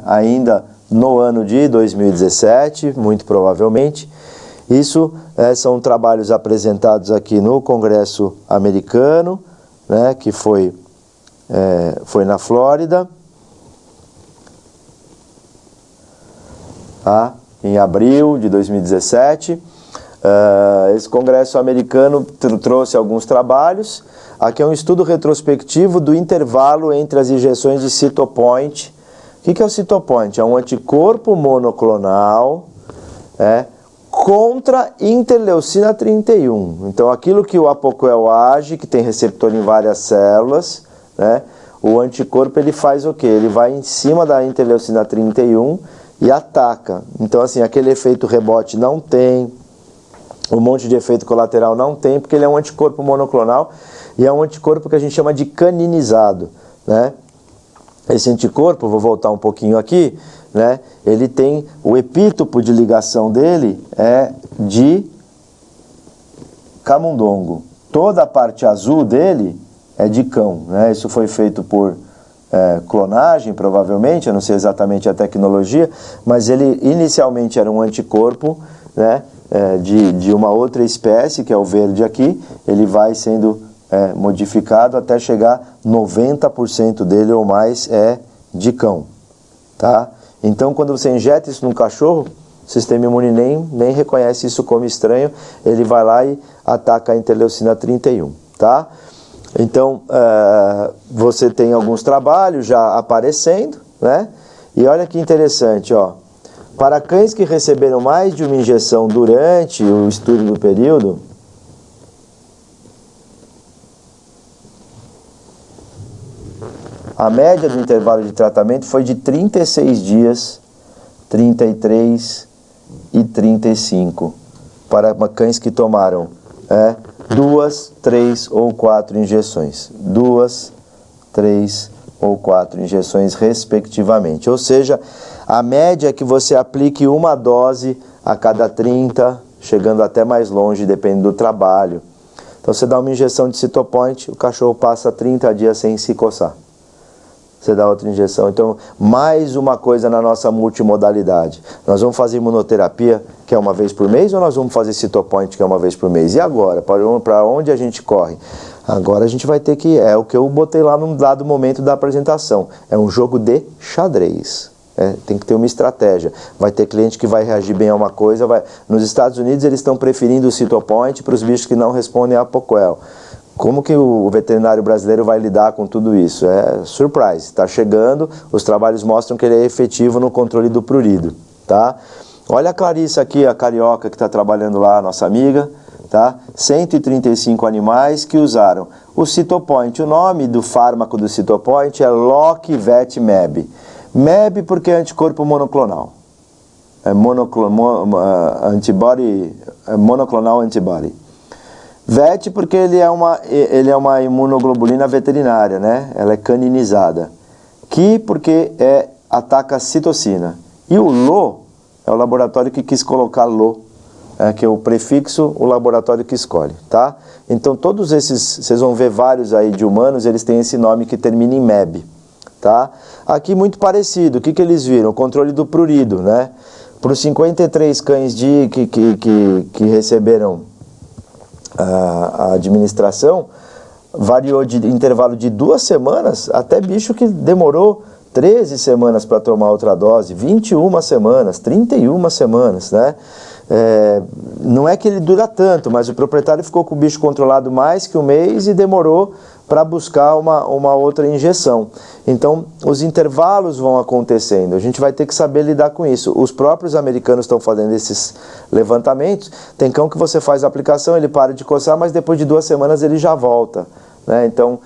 ainda no ano de 2017, muito provavelmente. Isso são trabalhos apresentados aqui no Congresso Americano, né, que foi na Flórida, em abril de 2017. Esse Congresso Americano trouxe alguns trabalhos. Aqui é um estudo retrospectivo do intervalo entre as injeções de Cytopoint. O que é o Cytopoint? É um anticorpo monoclonal contra interleucina 31. Então aquilo que o Apoquel age, que tem receptor em várias células, né, o anticorpo ele faz o quê? Ele vai em cima da interleucina 31 e ataca. Então assim, aquele efeito rebote não tem, um monte de efeito colateral não tem, porque ele é um anticorpo monoclonal e é um anticorpo que a gente chama de caninizado, né? Esse anticorpo, vou voltar um pouquinho aqui, né? Ele tem, o epítopo de ligação dele é de camundongo. Toda a parte azul dele é de cão, né? Isso foi feito por clonagem, provavelmente, eu não sei exatamente a tecnologia, mas ele inicialmente era um anticorpo, né? De uma outra espécie, que é o verde aqui. Ele vai sendo modificado até chegar 90% dele ou mais de cão, tá? Então quando você injeta isso num cachorro, o sistema imune nem reconhece isso como estranho, ele vai lá e ataca a interleucina 31, tá? Então você tem alguns trabalhos já aparecendo, né? E olha que interessante, ó. Para cães que receberam mais de uma injeção durante o estudo do período, a média do intervalo de tratamento foi de 36 dias, 33 e 35, para cães que tomaram 2, 3 ou 4 injeções. 2, 3 ou 4 injeções respectivamente. Ou seja, a média é que você aplique uma dose a cada 30, chegando até mais longe, dependendo do trabalho. Então você dá uma injeção de Cytopoint, o cachorro passa 30 dias sem se coçar. Você dá outra injeção. Então, mais uma coisa na nossa multimodalidade. Nós vamos fazer imunoterapia, que é uma vez por mês, ou nós vamos fazer Cytopoint, que é uma vez por mês? E agora? Para onde a gente corre? Agora a gente vai ter que... É o que eu botei lá no dado momento da apresentação. É um jogo de xadrez. Tem que ter uma estratégia. Vai ter cliente que vai reagir bem a uma coisa. Nos Estados Unidos eles estão preferindo o Cytopoint para os bichos que não respondem a Apoquel. Como que o veterinário brasileiro vai lidar com tudo isso? Surprise, está chegando, os trabalhos mostram que ele é efetivo no controle do prurido, tá? Olha a Clarissa aqui, a carioca que está trabalhando lá, nossa amiga, tá? 135 animais que usaram o Cytopoint. O nome do fármaco do Cytopoint é Loc-Vet-Meb. Meb porque é anticorpo monoclonal. Monoclonal antibody. VET porque ele é uma imunoglobulina veterinária, né? Ela é caninizada. Ki porque ataca a citocina. E o LO é o laboratório que quis colocar LO, que é o prefixo, o laboratório que escolhe, tá? Então todos esses, vocês vão ver vários aí de humanos, eles têm esse nome que termina em MEB, tá? Aqui muito parecido, o que eles viram? O controle do prurido, né? Para os 53 cães que receberam a administração, variou de intervalo de 2 semanas até bicho que demorou 13 semanas para tomar outra dose, 21 semanas, 31 semanas, né? não é que ele dura tanto, mas o proprietário ficou com o bicho controlado mais que um mês e demorou para buscar uma outra injeção. Então, os intervalos vão acontecendo, a gente vai ter que saber lidar com isso. Os próprios americanos estão fazendo esses levantamentos. Tem cão que você faz a aplicação, ele para de coçar, mas depois de 2 semanas ele já volta, né? Então,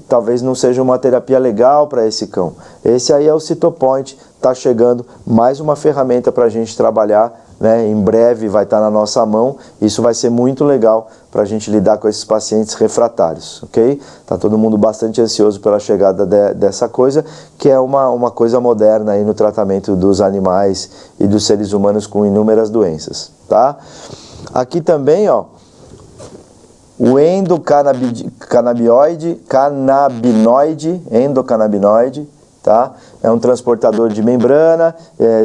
talvez não seja uma terapia legal para esse cão. Esse aí é o Cytopoint, está chegando mais uma ferramenta para a gente trabalhar, né? Em breve vai estar na nossa mão. Isso vai ser muito legal para a gente lidar com esses pacientes refratários, ok? Está todo mundo bastante ansioso pela chegada dessa coisa, que é uma coisa moderna aí no tratamento dos animais e dos seres humanos com inúmeras doenças, tá? Aqui também, ó, o endocannabinoide, tá? É um transportador de membrana,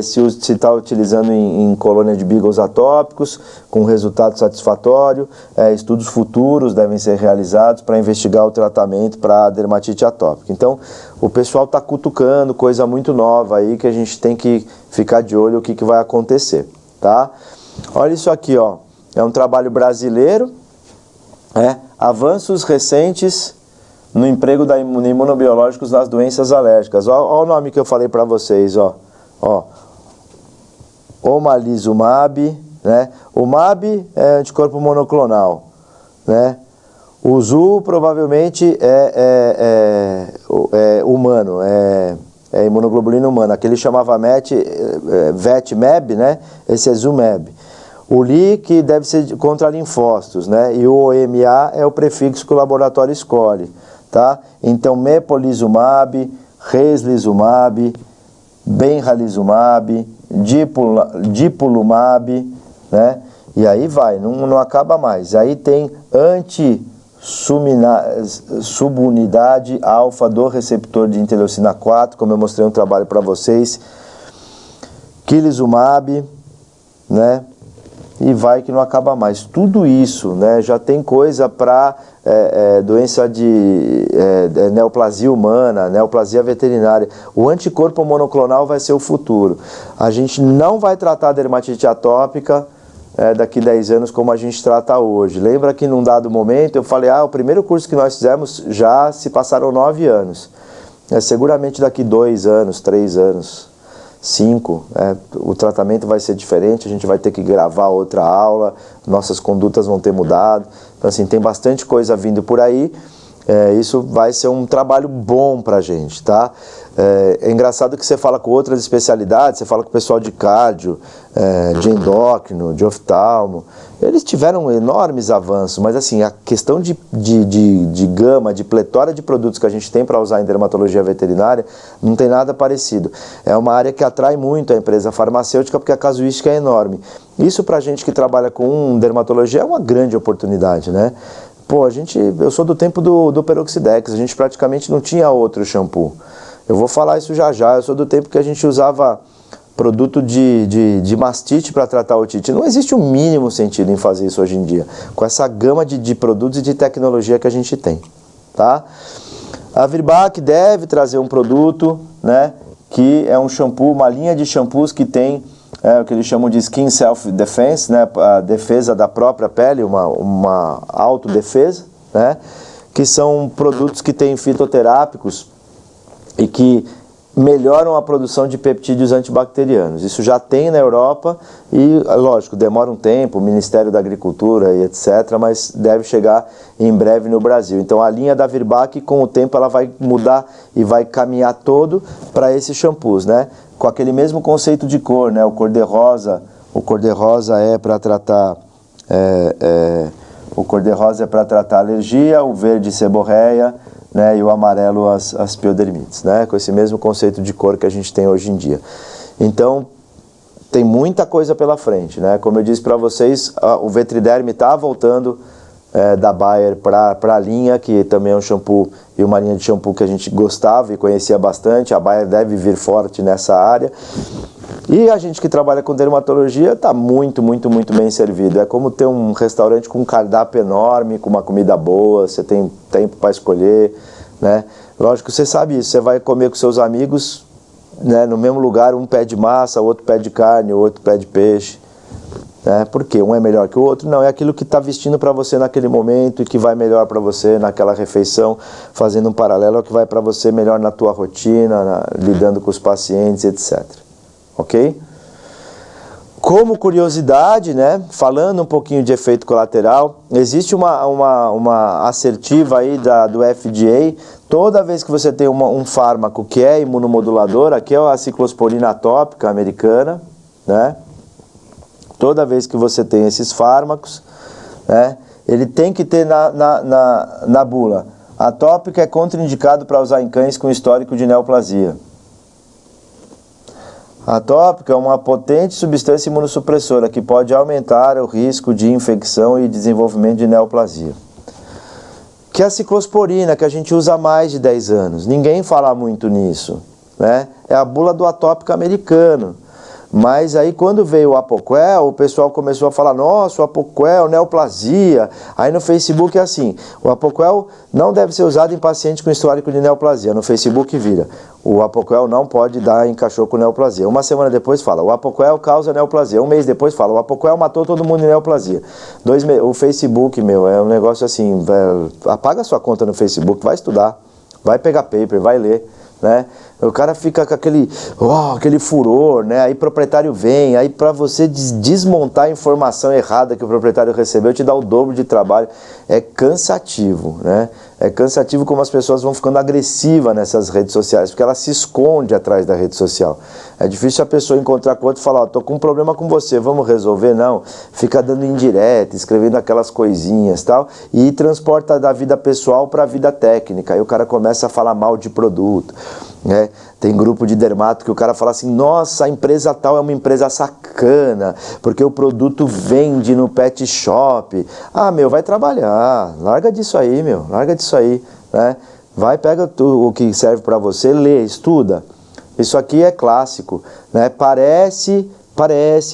se está utilizando em colônia de beagles atópicos, com resultado satisfatório. Estudos futuros devem ser realizados para investigar o tratamento para a dermatite atópica. Então, o pessoal está cutucando coisa muito nova aí que a gente tem que ficar de olho o que vai acontecer, tá? Olha isso aqui, ó. É um trabalho brasileiro, avanços recentes no emprego da imunobiológicos nas doenças alérgicas. Olha o nome que eu falei para vocês, ó. Omalizumab, né? O MAB é anticorpo monoclonal, né? O ZU provavelmente é humano, é imunoglobulina humana. Aquele chamava VETMAB, né? Esse é ZUMAB. O LI, que deve ser contra linfócitos, né? E o OMA é o prefixo que o laboratório escolhe, tá? Então, mepolizumab, reslizumab, benralizumab, dipulumab, né? E aí vai, não acaba mais. Aí tem subunidade alfa do receptor de interleucina 4, como eu mostrei um trabalho para vocês, quilizumab, né? E vai que não acaba mais. Tudo isso, né, já tem coisa para doença de neoplasia humana, neoplasia veterinária. O anticorpo monoclonal vai ser o futuro. A gente não vai tratar a dermatite atópica daqui 10 anos como a gente trata hoje. Lembra que num dado momento eu falei, o primeiro curso que nós fizemos já se passaram 9 anos. Seguramente daqui 2 anos, 3 anos, 5, o tratamento vai ser diferente, a gente vai ter que gravar outra aula, nossas condutas vão ter mudado. Então, assim, tem bastante coisa vindo por aí. Isso vai ser um trabalho bom pra gente, tá? É engraçado que você fala com outras especialidades, você fala com o pessoal de cardio, de endócrino, de oftalmo, eles tiveram enormes avanços, mas assim, a questão de gama, de pletora de produtos que a gente tem para usar em dermatologia veterinária, não tem nada parecido. É uma área que atrai muito a empresa farmacêutica porque a casuística é enorme. Isso pra gente que trabalha com dermatologia é uma grande oportunidade, né? Pô, eu sou do tempo do Peroxidex, a gente praticamente não tinha outro shampoo. Eu vou falar isso já, eu sou do tempo que a gente usava produto de mastite para tratar otite. Não existe o mínimo sentido em fazer isso hoje em dia, com essa gama de produtos e de tecnologia que a gente tem, tá? A Virbac deve trazer um produto, né, que é um shampoo, uma linha de shampoos que tem o que eles chamam de skin self-defense, né, a defesa da própria pele, uma autodefesa, né, que são produtos que têm fitoterápicos e que melhoram a produção de peptídeos antibacterianos. Isso já tem na Europa e, lógico, demora um tempo, o Ministério da Agricultura e etc., mas deve chegar em breve no Brasil. Então a linha da Virbac, com o tempo, ela vai mudar e vai caminhar todo para esses shampoos, né? Com aquele mesmo conceito de cor, né? O cor-de-rosa é para tratar alergia, o verde seborreia, né? E o amarelo as piodermites, né? Com esse mesmo conceito de cor que a gente tem hoje em dia. Então tem muita coisa pela frente, né? Como eu disse para vocês, o Vetriderm está voltando da Bayer para a linha, que também é um shampoo e uma linha de shampoo que a gente gostava e conhecia bastante. A Bayer deve vir forte nessa área. E a gente que trabalha com dermatologia está muito, muito, muito bem servido. É como ter um restaurante com um cardápio enorme, com uma comida boa, você tem tempo para escolher, né? Lógico, você sabe isso, você vai comer com seus amigos, né, no mesmo lugar, um pede massa, o outro pede carne, o outro pede peixe. né? Porque um é melhor que o outro? Não, é aquilo que está vestindo para você naquele momento e que vai melhor para você naquela refeição, fazendo um paralelo ao que vai para você melhor na tua rotina, lidando com os pacientes, etc. Ok? Como curiosidade, né, falando um pouquinho de efeito colateral, existe uma assertiva aí do FDA, toda vez que você tem um fármaco que é imunomodulador, aqui é a ciclosporina atópica americana, né, toda vez que você tem esses fármacos, né, ele tem que ter na bula, atópica é contraindicado para usar em cães com histórico de neoplasia. Atópica é uma potente substância imunossupressora que pode aumentar o risco de infecção e desenvolvimento de neoplasia. Que é a ciclosporina, que a gente usa há mais de 10 anos. Ninguém fala muito nisso, né? É a bula do atópico americano. Mas aí quando veio o Apoquel, o pessoal começou a falar, nossa, o Apoquel, neoplasia. Aí no Facebook é assim, o Apoquel não deve ser usado em pacientes com histórico de neoplasia. No Facebook vira, o Apoquel não pode dar em cachorro com neoplasia. Uma semana depois fala, o Apoquel causa neoplasia. Um mês depois fala, o Apoquel matou todo mundo em neoplasia. O Facebook, é um negócio assim, apaga sua conta no Facebook, vai estudar, vai pegar paper, vai ler, né? O cara fica com aquele furor, né? Aí o proprietário vem, aí para você desmontar a informação errada que o proprietário recebeu, te dá o dobro de trabalho. É cansativo, né? É cansativo como as pessoas vão ficando agressivas nessas redes sociais, porque ela se esconde atrás da rede social. É difícil a pessoa encontrar com o outro e falar, tô com um problema com você, vamos resolver? Não. Fica dando indireta, escrevendo aquelas coisinhas e tal, e transporta da vida pessoal para a vida técnica. Aí o cara começa a falar mal de produto, né? Tem grupo de dermato que o cara fala assim, nossa, a empresa tal é uma empresa sacana, porque o produto vende no pet shop. Ah, vai trabalhar, larga disso aí, larga disso aí, né? Vai, pega o que serve para você, lê, estuda. Isso aqui é clássico, né? Parece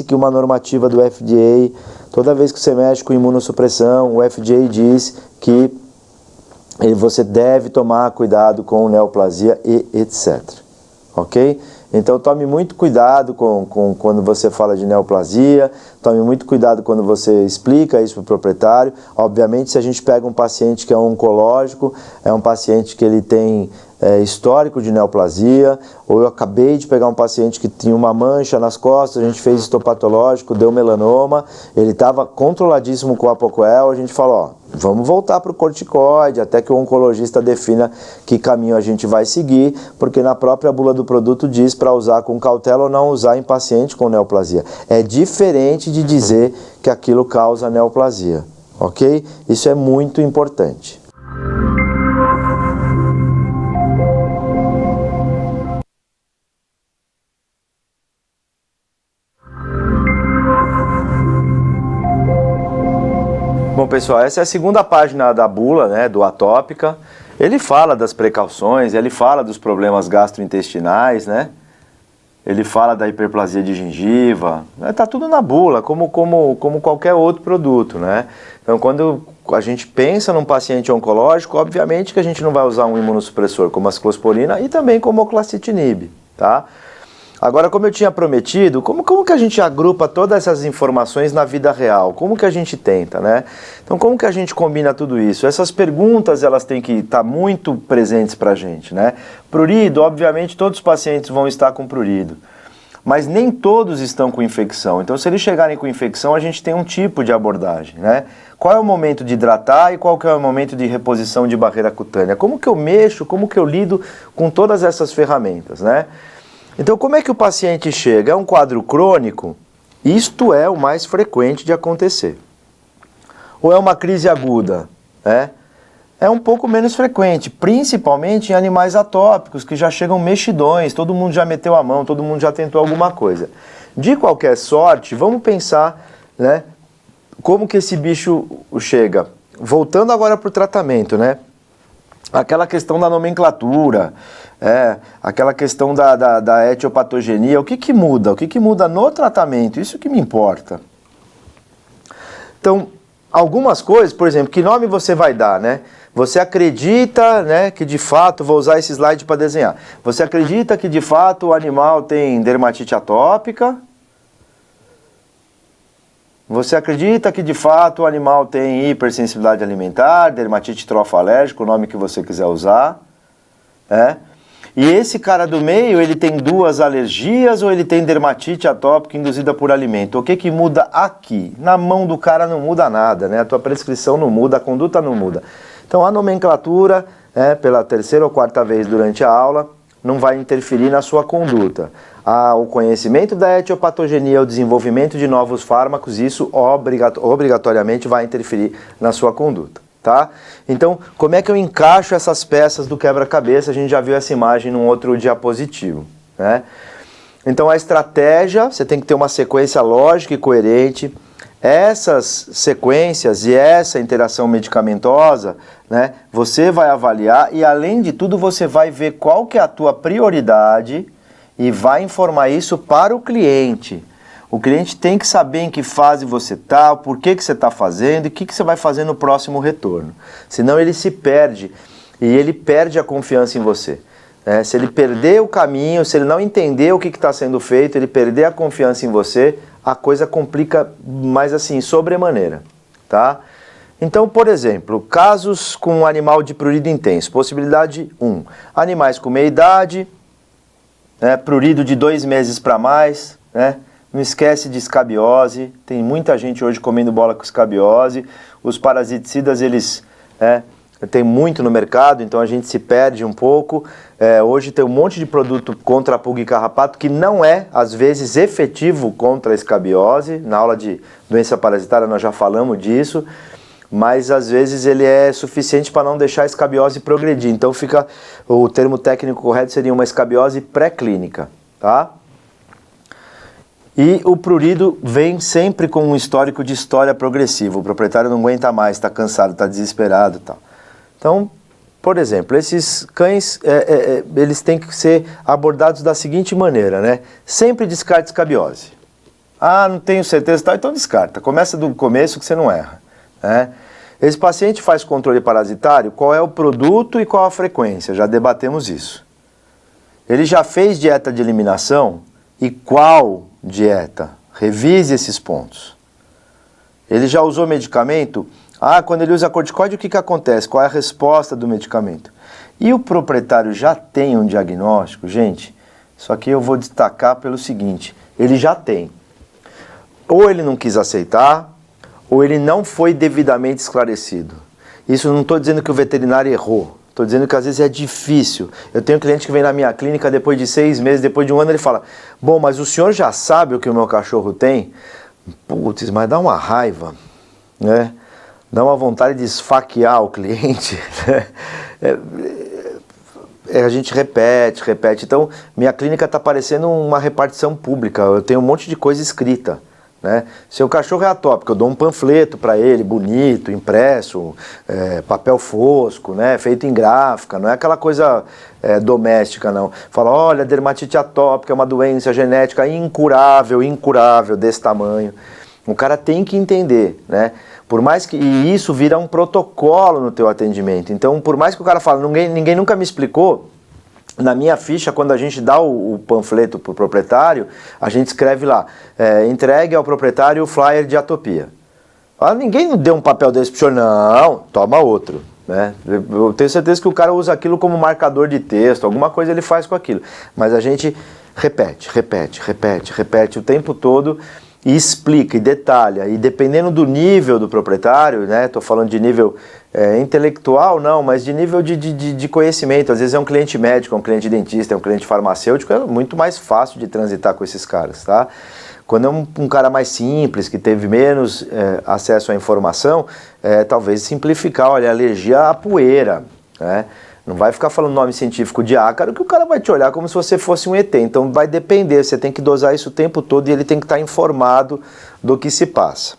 que uma normativa do FDA, toda vez que você mexe com imunossupressão, o FDA diz que você deve tomar cuidado com neoplasia e etc. Ok? Então tome muito cuidado quando você fala de neoplasia, tome muito cuidado quando você explica isso para o proprietário. Obviamente, se a gente pega um paciente que é oncológico, é um paciente que ele tem histórico de neoplasia, ou eu acabei de pegar um paciente que tinha uma mancha nas costas, a gente fez histopatológico, deu melanoma, ele estava controladíssimo com o Apoquel, a gente falou, ó, vamos voltar para o corticoide, até que o oncologista defina que caminho a gente vai seguir, porque na própria bula do produto diz para usar com cautela ou não usar em paciente com neoplasia. É diferente de dizer que aquilo causa neoplasia, ok? Isso é muito importante. Bom, pessoal, essa é a segunda página da bula, né, do Atópica. Ele fala das precauções, ele fala dos problemas gastrointestinais, né? Ele fala da hiperplasia de gengiva, né? Tá tudo na bula, como qualquer outro produto, né? Então, quando a gente pensa num paciente oncológico, obviamente que a gente não vai usar um imunossupressor como a ciclosporina e também como o clacitinib, tá? Agora, como eu tinha prometido, como que a gente agrupa todas essas informações na vida real? Como que a gente tenta, né? Então, como que a gente combina tudo isso? Essas perguntas, elas têm que estar muito presentes para a gente, né? Prurido, obviamente, todos os pacientes vão estar com prurido, mas nem todos estão com infecção. Então, se eles chegarem com infecção, a gente tem um tipo de abordagem, né? Qual é o momento de hidratar e qual que é o momento de reposição de barreira cutânea? Como que eu mexo, como que eu lido com todas essas ferramentas, né? Então, como é que o paciente chega? É um quadro crônico? Isto é o mais frequente de acontecer. Ou é uma crise aguda? É um pouco menos frequente, principalmente em animais atópicos, que já chegam mexidões, todo mundo já meteu a mão, todo mundo já tentou alguma coisa. De qualquer sorte, vamos pensar, né, como que esse bicho chega. Voltando agora para o tratamento, né? Aquela questão da nomenclatura, aquela questão da etiopatogenia, o que muda? O que muda no tratamento? Isso que me importa. Então, algumas coisas, por exemplo, que nome você vai dar, né? Você acredita, né, que de fato, vou usar esse slide para desenhar, você acredita que de fato o animal tem dermatite atópica? Você acredita que de fato o animal tem hipersensibilidade alimentar, dermatite trofalérgica, o nome que você quiser usar, E esse cara do meio, ele tem 2 alergias ou ele tem dermatite atópica induzida por alimento? O que que muda aqui? Na mão do cara não muda nada, né? A tua prescrição não muda, a conduta não muda. Então a nomenclatura, pela 3ª ou 4ª vez durante a aula, não vai interferir na sua conduta. O conhecimento da etiopatogenia, o desenvolvimento de novos fármacos, isso obrigatoriamente vai interferir na sua conduta, tá? Então, como é que eu encaixo essas peças do quebra-cabeça? A gente já viu essa imagem num outro diapositivo, né? Então, a estratégia, você tem que ter uma sequência lógica e coerente. Essas sequências e essa interação medicamentosa, né, você vai avaliar e, além de tudo, você vai ver qual que é a tua prioridade e vai informar isso para o cliente. O cliente tem que saber em que fase você está, por que você está fazendo e o que você vai fazer no próximo retorno. Senão ele se perde e ele perde a confiança em você. Se ele perder o caminho, se ele não entender o que está sendo feito, ele perder a confiança em você, a coisa complica mais assim, sobremaneira, tá? Então, por exemplo, casos com um animal de prurido intenso. Possibilidade 1. Animais com meia idade, prurido de 2 meses para mais, né? Não esquece de escabiose, tem muita gente hoje comendo bola com escabiose. Os parasiticidas, eles tem muito no mercado, então a gente se perde um pouco. Hoje tem um monte de produto contra a pulga e carrapato que não é, às vezes, efetivo contra a escabiose. Na aula de doença parasitária nós já falamos disso, mas às vezes ele é suficiente para não deixar a escabiose progredir. Então o termo técnico correto seria uma escabiose pré-clínica, tá? E o prurido vem sempre com um histórico de história progressiva. O proprietário não aguenta mais, está cansado, está desesperado e tal. Então, por exemplo, esses cães, eles têm que ser abordados da seguinte maneira, né? Sempre descarte escabiose. Não tenho certeza, tá? Então descarta. Começa do começo que você não erra, né? Esse paciente faz controle parasitário, qual é o produto e qual a frequência? Já debatemos isso. Ele já fez dieta de eliminação e qual dieta? Revise esses pontos. Ele já usou medicamento? Quando ele usa corticoide, o que acontece? Qual é a resposta do medicamento? E o proprietário já tem um diagnóstico? Gente, isso aqui eu vou destacar pelo seguinte, ele já tem. Ou ele não quis aceitar, ou ele não foi devidamente esclarecido. Isso não estou dizendo que o veterinário errou, estou dizendo que às vezes é difícil. Eu tenho um cliente que vem na minha clínica depois de 6 meses, depois de 1 ano, ele fala, bom, mas o senhor já sabe o que o meu cachorro tem? Putz, mas dá uma raiva, né? Dá uma vontade de esfaquear o cliente. A gente repete. Então, minha clínica está parecendo uma repartição pública. Eu tenho um monte de coisa escrita, né? Se o cachorro é atópico, eu dou um panfleto para ele, bonito, impresso, papel fosco, né? Feito em gráfica, não é aquela coisa doméstica, não. Fala, olha, dermatite atópica é uma doença genética incurável, desse tamanho. O cara tem que entender, né? Por mais que isso vira um protocolo no teu atendimento. Então, por mais que o cara fale, ninguém nunca me explicou, na minha ficha, quando a gente dá o panfleto para o proprietário, a gente escreve lá, entregue ao proprietário o flyer de atopia. Ninguém não deu um papel desse para o senhor, não, toma outro. Né? Eu tenho certeza que o cara usa aquilo como marcador de texto, alguma coisa ele faz com aquilo. Mas a gente repete o tempo todo, e explica, e detalha, e dependendo do nível do proprietário, né, estou falando de nível intelectual, não, mas de nível de conhecimento, às vezes é um cliente médico, é um cliente dentista, é um cliente farmacêutico, é muito mais fácil de transitar com esses caras, tá? Quando é um cara mais simples, que teve menos acesso à informação, talvez simplificar, olha, alergia à poeira, né? Não vai ficar falando nome científico de ácaro que o cara vai te olhar como se você fosse um ET. Então vai depender, você tem que dosar isso o tempo todo e ele tem que estar informado do que se passa.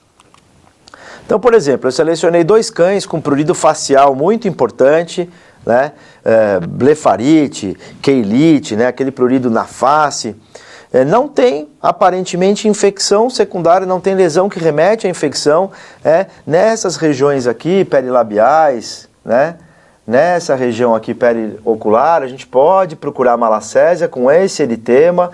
Então, por exemplo, eu selecionei 2 cães com prurido facial muito importante, né? Blefarite, keilite, né? Aquele prurido na face. Não tem, aparentemente, infecção secundária, não tem lesão que remete à infecção. Nessas regiões aqui, perilabiais, né? nessa região aqui periocular, a gente pode procurar malacésia com esse eritema.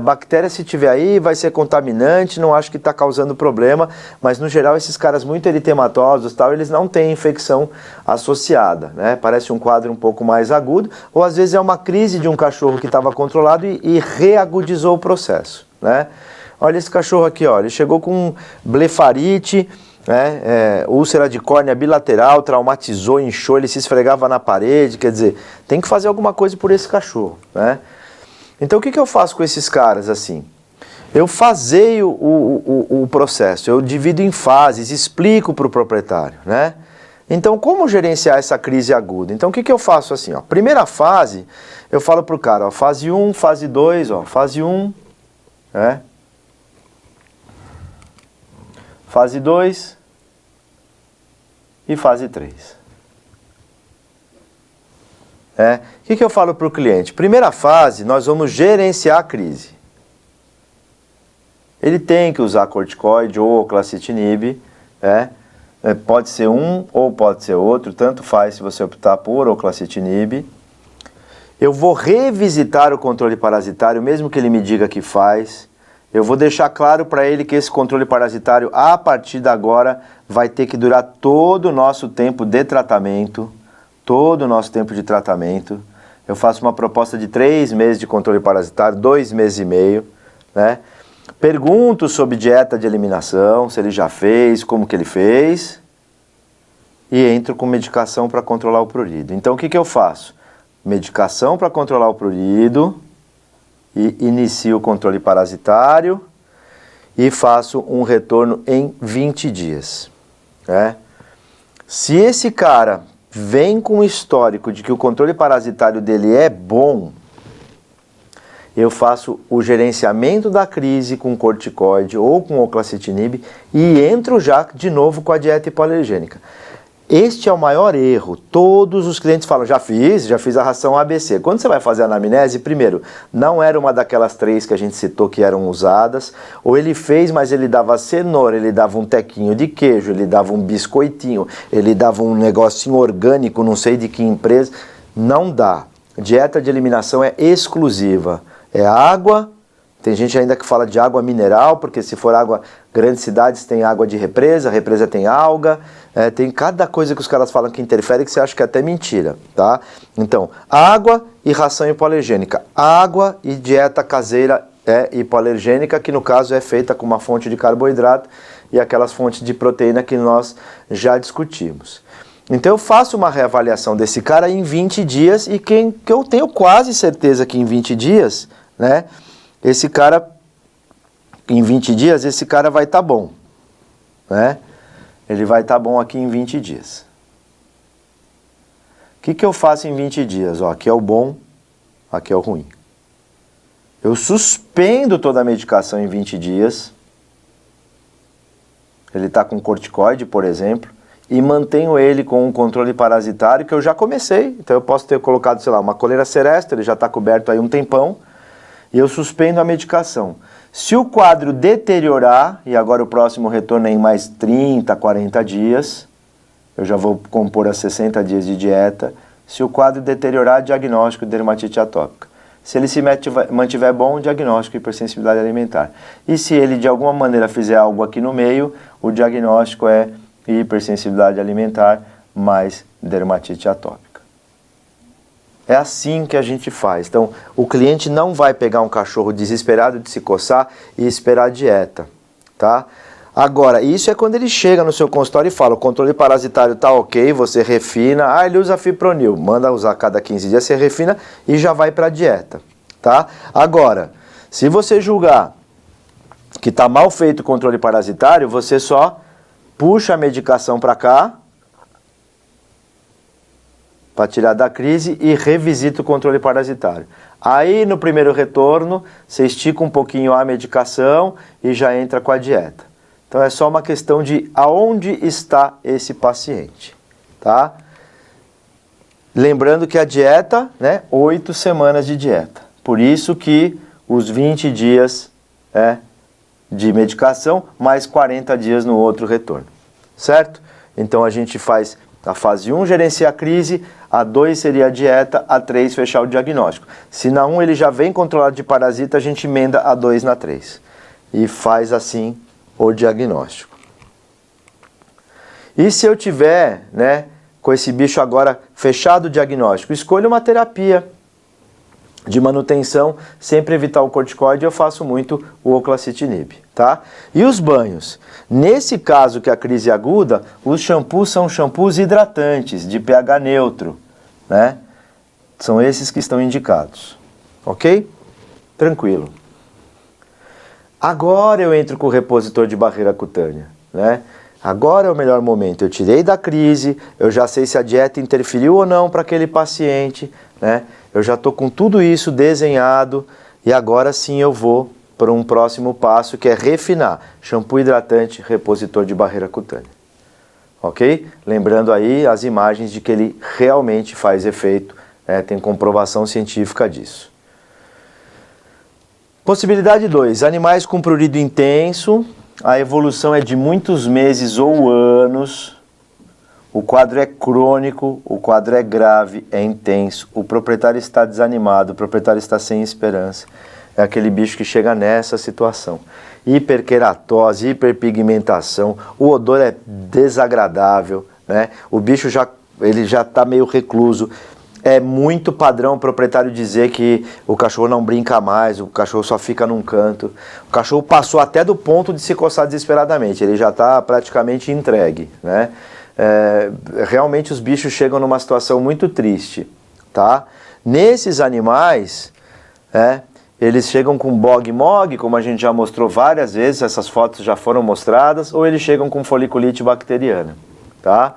Bactéria, se tiver aí, vai ser contaminante, não acho que está causando problema, mas no geral esses caras muito eritematosos, tal, eles não têm infecção associada, né? Parece um quadro um pouco mais agudo, ou às vezes é uma crise de um cachorro que estava controlado e reagudizou o processo, né? Olha esse cachorro aqui, ó, ele chegou com blefarite, né, úlcera de córnea bilateral, traumatizou, inchou, ele se esfregava na parede, quer dizer, tem que fazer alguma coisa por esse cachorro, né? Então o que eu faço com esses caras assim? Eu faseio o processo, eu divido em fases, explico para o proprietário, né? Então como gerenciar essa crise aguda? Então o que eu faço assim, ó? Primeira fase, eu falo para o cara, ó, fase 1, fase 2, ó, fase 1, né? Fase 2 e fase 3. O que eu falo para o cliente? Primeira fase, nós vamos gerenciar a crise. Ele tem que usar corticoide ou oclacitinib, pode ser um ou pode ser outro, tanto faz se você optar por oclacitinib. Eu vou revisitar o controle parasitário, mesmo que ele me diga que faz. Eu vou deixar claro para ele que esse controle parasitário, a partir de agora, vai ter que durar todo o nosso tempo de tratamento. Todo o nosso tempo de tratamento. Eu faço uma proposta de 3 meses de controle parasitário, 2 meses e meio, né? Pergunto sobre dieta de eliminação, se ele já fez, como que ele fez. E entro com medicação para controlar o prurido. Então o que eu faço? Medicação para controlar o prurido. E inicio o controle parasitário e faço um retorno em 20 dias. Né? Se esse cara vem com um histórico de que o controle parasitário dele é bom, eu faço o gerenciamento da crise com corticoide ou com oclacitinib e entro já de novo com a dieta hipoalergênica. Este é o maior erro. Todos os clientes falam, já fiz a ração ABC. Quando você vai fazer a anamnese, primeiro, não era uma daquelas 3 que a gente citou que eram usadas, ou ele fez, mas ele dava cenoura, ele dava um tequinho de queijo, ele dava um biscoitinho, ele dava um negocinho orgânico, não sei de que empresa. Não dá. Dieta de eliminação é exclusiva. É água. Tem gente ainda que fala de água mineral, porque se for água, grandes cidades tem água de represa, represa tem alga, tem cada coisa que os caras falam que interfere que você acha que é até mentira, tá? Então, água e ração hipoalergênica. Água e dieta caseira hipoalergênica, que no caso é feita com uma fonte de carboidrato e aquelas fontes de proteína que nós já discutimos. Então eu faço uma reavaliação desse cara em 20 dias e que eu tenho quase certeza que em 20 dias, né? Esse cara, em 20 dias, esse cara vai estar bom, né? Ele vai estar bom aqui em 20 dias. O que eu faço em 20 dias? Ó, aqui é o bom, aqui é o ruim. Eu suspendo toda a medicação em 20 dias. Ele está com corticoide, por exemplo, e mantenho ele com um controle parasitário que eu já comecei. Então eu posso ter colocado, sei lá, uma coleira seresta, ele já está coberto aí um tempão. E eu suspendo a medicação. Se o quadro deteriorar, e agora o próximo retorno é em mais 30, 40 dias, eu já vou compor a 60 dias de dieta. Se o quadro deteriorar, diagnóstico de dermatite atópica. Se ele se mantiver bom, diagnóstico de hipersensibilidade alimentar. E se ele de alguma maneira fizer algo aqui no meio, o diagnóstico é hipersensibilidade alimentar mais dermatite atópica. É assim que a gente faz. Então, o cliente não vai pegar um cachorro desesperado de se coçar e esperar a dieta, tá? Agora, isso é quando ele chega no seu consultório e fala, o controle parasitário tá ok, você refina, ele usa fipronil, manda usar a cada 15 dias, você refina e já vai para a dieta, tá? Agora, se você julgar que tá mal feito o controle parasitário, você só puxa a medicação para cá, para tirar da crise e revisita o controle parasitário. Aí no primeiro retorno, você estica um pouquinho a medicação e já entra com a dieta. Então é só uma questão de aonde está esse paciente, tá? Lembrando que a dieta, 8 semanas de dieta. Por isso que os 20 dias de medicação, mais 40 dias no outro retorno, certo? Então a gente faz a fase 1, gerencia a crise, a 2 seria a dieta, a 3 fechar o diagnóstico. Se na 1 ele já vem controlado de parasita, a gente emenda a 2 na 3. E faz assim o diagnóstico. E se eu tiver, né, com esse bicho agora fechado o diagnóstico, escolho uma terapia de manutenção, sempre evitar o corticoide, eu faço muito o oclacitinib, tá? E os banhos? Nesse caso que a crise é aguda, os shampoos são shampoos hidratantes, de pH neutro, né? São esses que estão indicados, ok? Tranquilo. Agora eu entro com o repositor de barreira cutânea, né? Agora é o melhor momento. Eu tirei da crise, eu já sei se a dieta interferiu ou não para aquele paciente, né? Eu já estou com tudo isso desenhado e agora sim eu vou para um próximo passo que é refinar. Shampoo hidratante, repositor de barreira cutânea. Ok? Lembrando aí as imagens de que ele realmente faz efeito, tem comprovação científica disso. Possibilidade 2, animais com prurido intenso, a evolução é de muitos meses ou anos, o quadro é crônico, o quadro é grave, é intenso, o proprietário está desanimado, o proprietário está sem esperança. É aquele bicho que chega nessa situação. Hiperqueratose, hiperpigmentação, o odor é desagradável, né? O bicho ele já está meio recluso. É muito padrão o proprietário dizer que o cachorro não brinca mais, o cachorro só fica num canto. O cachorro passou até do ponto de se coçar desesperadamente, ele já está praticamente entregue, né? Realmente os bichos chegam numa situação muito triste, tá? Nesses animais, eles chegam com bog-mog, como a gente já mostrou várias vezes, essas fotos já foram mostradas, ou eles chegam com foliculite bacteriana, tá?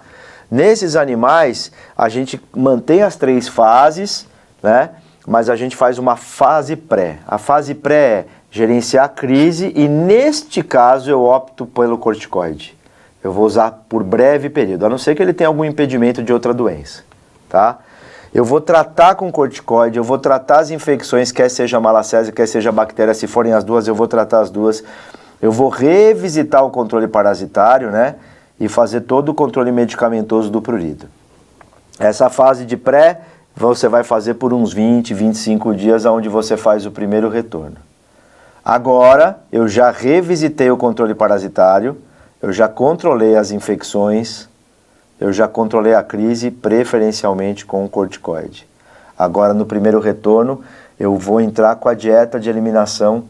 Nesses animais, a gente mantém as 3 fases, né? Mas a gente faz uma fase pré. A fase pré é gerenciar a crise e, neste caso, eu opto pelo corticoide. Eu vou usar por breve período, a não ser que ele tenha algum impedimento de outra doença, tá? Eu vou tratar com corticoide, eu vou tratar as infecções, quer seja malacésia, quer seja bactéria, se forem as duas, eu vou tratar as duas. Eu vou revisitar o controle parasitário, né? E fazer todo o controle medicamentoso do prurido. Essa fase de pré, você vai fazer por uns 20, 25 dias, onde você faz o primeiro retorno. Agora, eu já revisitei o controle parasitário, eu já controlei as infecções, eu já controlei a crise, preferencialmente com o corticoide. Agora, no primeiro retorno, eu vou entrar com a dieta de eliminação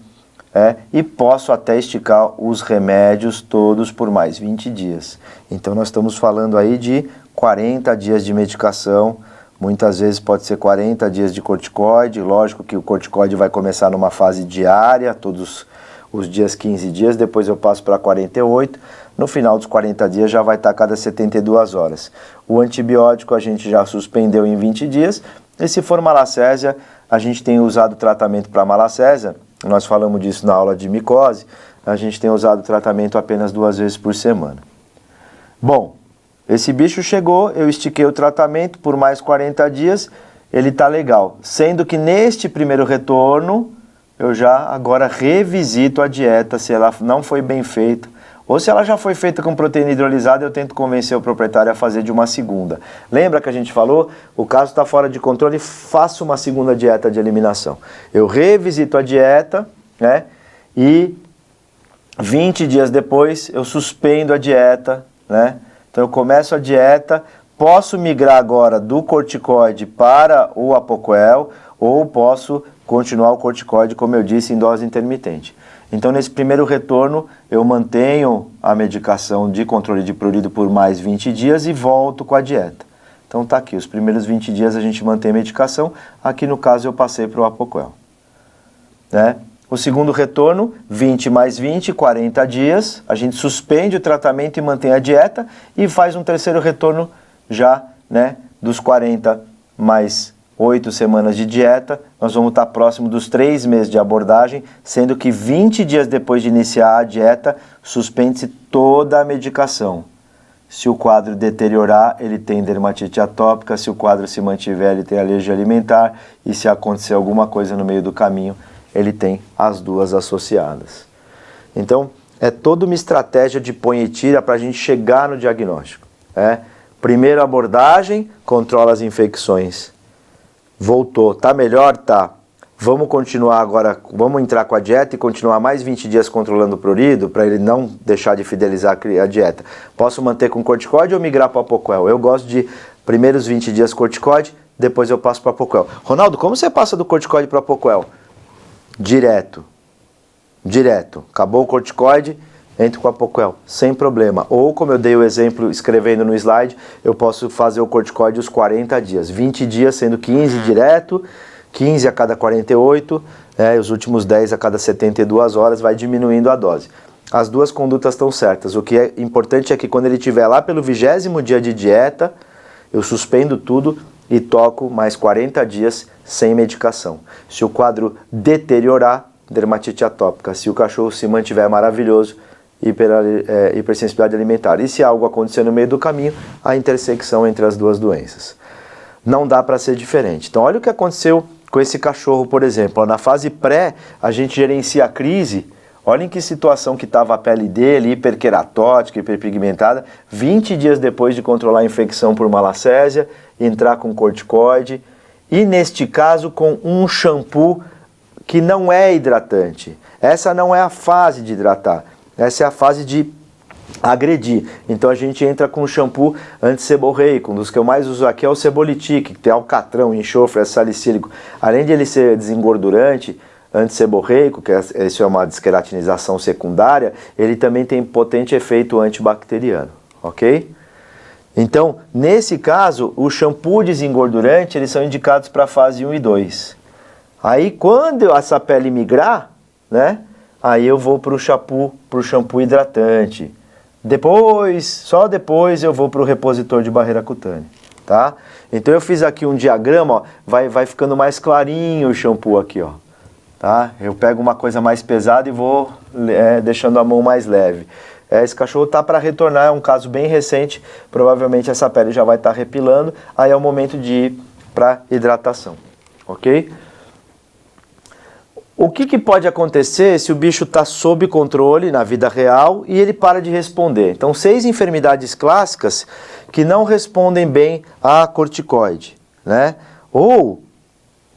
e posso até esticar os remédios todos por mais 20 dias. Então nós estamos falando aí de 40 dias de medicação, muitas vezes pode ser 40 dias de corticoide, lógico que o corticoide vai começar numa fase diária, todos os dias 15 dias, depois eu passo para 48, no final dos 40 dias já vai estar a cada 72 horas. O antibiótico a gente já suspendeu em 20 dias, e se for malacésia, a gente tem usado tratamento para malacésia. Nós falamos disso na aula de micose, a gente tem usado o tratamento apenas 2 vezes por semana. Bom, esse bicho chegou, eu estiquei o tratamento por mais 40 dias, ele está legal. Sendo que neste primeiro retorno, eu já agora revisito a dieta, se ela não foi bem feita, ou se ela já foi feita com proteína hidrolisada, eu tento convencer o proprietário a fazer de uma segunda. Lembra que a gente falou? O caso está fora de controle, faço uma segunda dieta de eliminação. Eu revisito a dieta, né? E 20 dias depois eu suspendo a dieta, né? Então eu começo a dieta, posso migrar agora do corticoide para o Apoquel, ou posso continuar o corticoide, como eu disse, em dose intermitente. Então, nesse primeiro retorno, eu mantenho a medicação de controle de prurido por mais 20 dias e volto com a dieta. Então, tá aqui, os primeiros 20 dias a gente mantém a medicação, aqui no caso eu passei para o Apoquel. Né? O segundo retorno, 20 mais 20, 40 dias, a gente suspende o tratamento e mantém a dieta e faz um terceiro retorno já, né, dos 40 mais 8 semanas de dieta, nós vamos estar próximo dos 3 meses de abordagem, sendo que 20 dias depois de iniciar a dieta, suspende-se toda a medicação. Se o quadro deteriorar, ele tem dermatite atópica, se o quadro se mantiver, ele tem alergia alimentar, e se acontecer alguma coisa no meio do caminho, ele tem as duas associadas. Então, é toda uma estratégia de põe e tira para a gente chegar no diagnóstico. Primeira abordagem, controla as infecções. Voltou, tá melhor? Tá. Vamos continuar agora, vamos entrar com a dieta e continuar mais 20 dias controlando o prurido, para ele não deixar de fidelizar a dieta. Posso manter com corticoide ou migrar para o Apoquel? Eu gosto de primeiros 20 dias corticoide, depois eu passo para o Apoquel. Ronaldo, como você passa do corticoide para o Apoquel? Direto. Acabou o corticoide, entro com o Apoquel, sem problema. Ou, como eu dei o exemplo escrevendo no slide, eu posso fazer o corticoide os 40 dias. 20 dias sendo 15 direto, 15 a cada 48, os últimos 10 a cada 72 horas, vai diminuindo a dose. As duas condutas estão certas. O que é importante é que quando ele estiver lá pelo 20º dia de dieta, eu suspendo tudo e toco mais 40 dias sem medicação. Se o quadro deteriorar, dermatite atópica. Se o cachorro se mantiver maravilhoso, hipersensibilidade alimentar. E se algo acontecer no meio do caminho, a intersecção entre as duas doenças. Não dá para ser diferente. Então olha o que aconteceu com esse cachorro, por exemplo. Na fase pré, a gente gerencia a crise. Olha em que situação que estava a pele dele, hiperqueratótica, hiperpigmentada. 20 dias depois de controlar a infecção por malacésia, entrar com corticoide. E neste caso com um shampoo que não é hidratante. Essa não é a fase de hidratar. Essa é a fase de agredir. Então a gente entra com shampoo antisseborreico. Um dos que eu mais uso aqui é o Sebolitic, que tem alcatrão, enxofre, salicílico. Além de ele ser desengordurante, antisseborreico, que isso é uma desqueratinização secundária, ele também tem potente efeito antibacteriano, ok? Então, nesse caso, o shampoo desengordurante, eles são indicados para a fase 1 e 2. Aí, quando essa pele migrar, né, aí eu vou para o shampoo hidratante. Depois, só depois eu vou para o repositor de barreira cutânea, tá? Então eu fiz aqui um diagrama, ó, vai ficando mais clarinho o shampoo aqui, ó. Tá? Eu pego uma coisa mais pesada e vou deixando a mão mais leve. Esse cachorro está para retornar, é um caso bem recente, provavelmente essa pele já vai estar repilando, aí é o momento de ir para hidratação, ok? O que pode acontecer se o bicho está sob controle na vida real e ele para de responder? Então, 6 enfermidades clássicas que não respondem bem a corticoide, né? Ou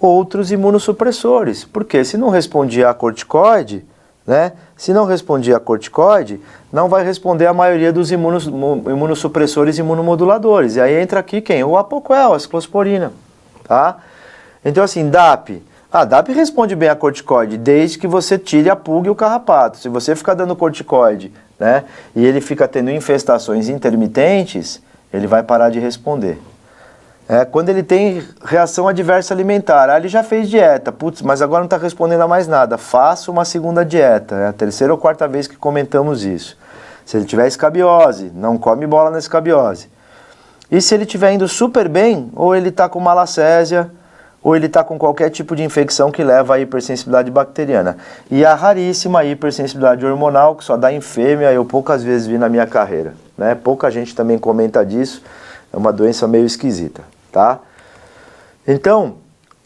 outros imunossupressores, porque se não respondia a corticoide, né? Se não respondia a corticoide, não vai responder a maioria dos imunossupressores e imunomoduladores. E aí entra aqui quem? O Apoquel, a ciclosporina, tá? Então assim, DAP. A DAP responde bem a corticoide, desde que você tire a pulga e o carrapato. Se você ficar dando corticoide, né, e ele fica tendo infestações intermitentes, ele vai parar de responder. Quando ele tem reação adversa alimentar, ele já fez dieta, putz, mas agora não está respondendo a mais nada, faça uma segunda dieta, é a 3ª ou 4ª vez que comentamos isso. Se ele tiver escabiose, não come bola na escabiose. E se ele estiver indo super bem, ou ele está com malacésia, ou ele está com qualquer tipo de infecção que leva à hipersensibilidade bacteriana. E a raríssima hipersensibilidade hormonal, que só dá em fêmea, eu poucas vezes vi na minha carreira, né? Pouca gente também comenta disso, é uma doença meio esquisita. Tá? Então,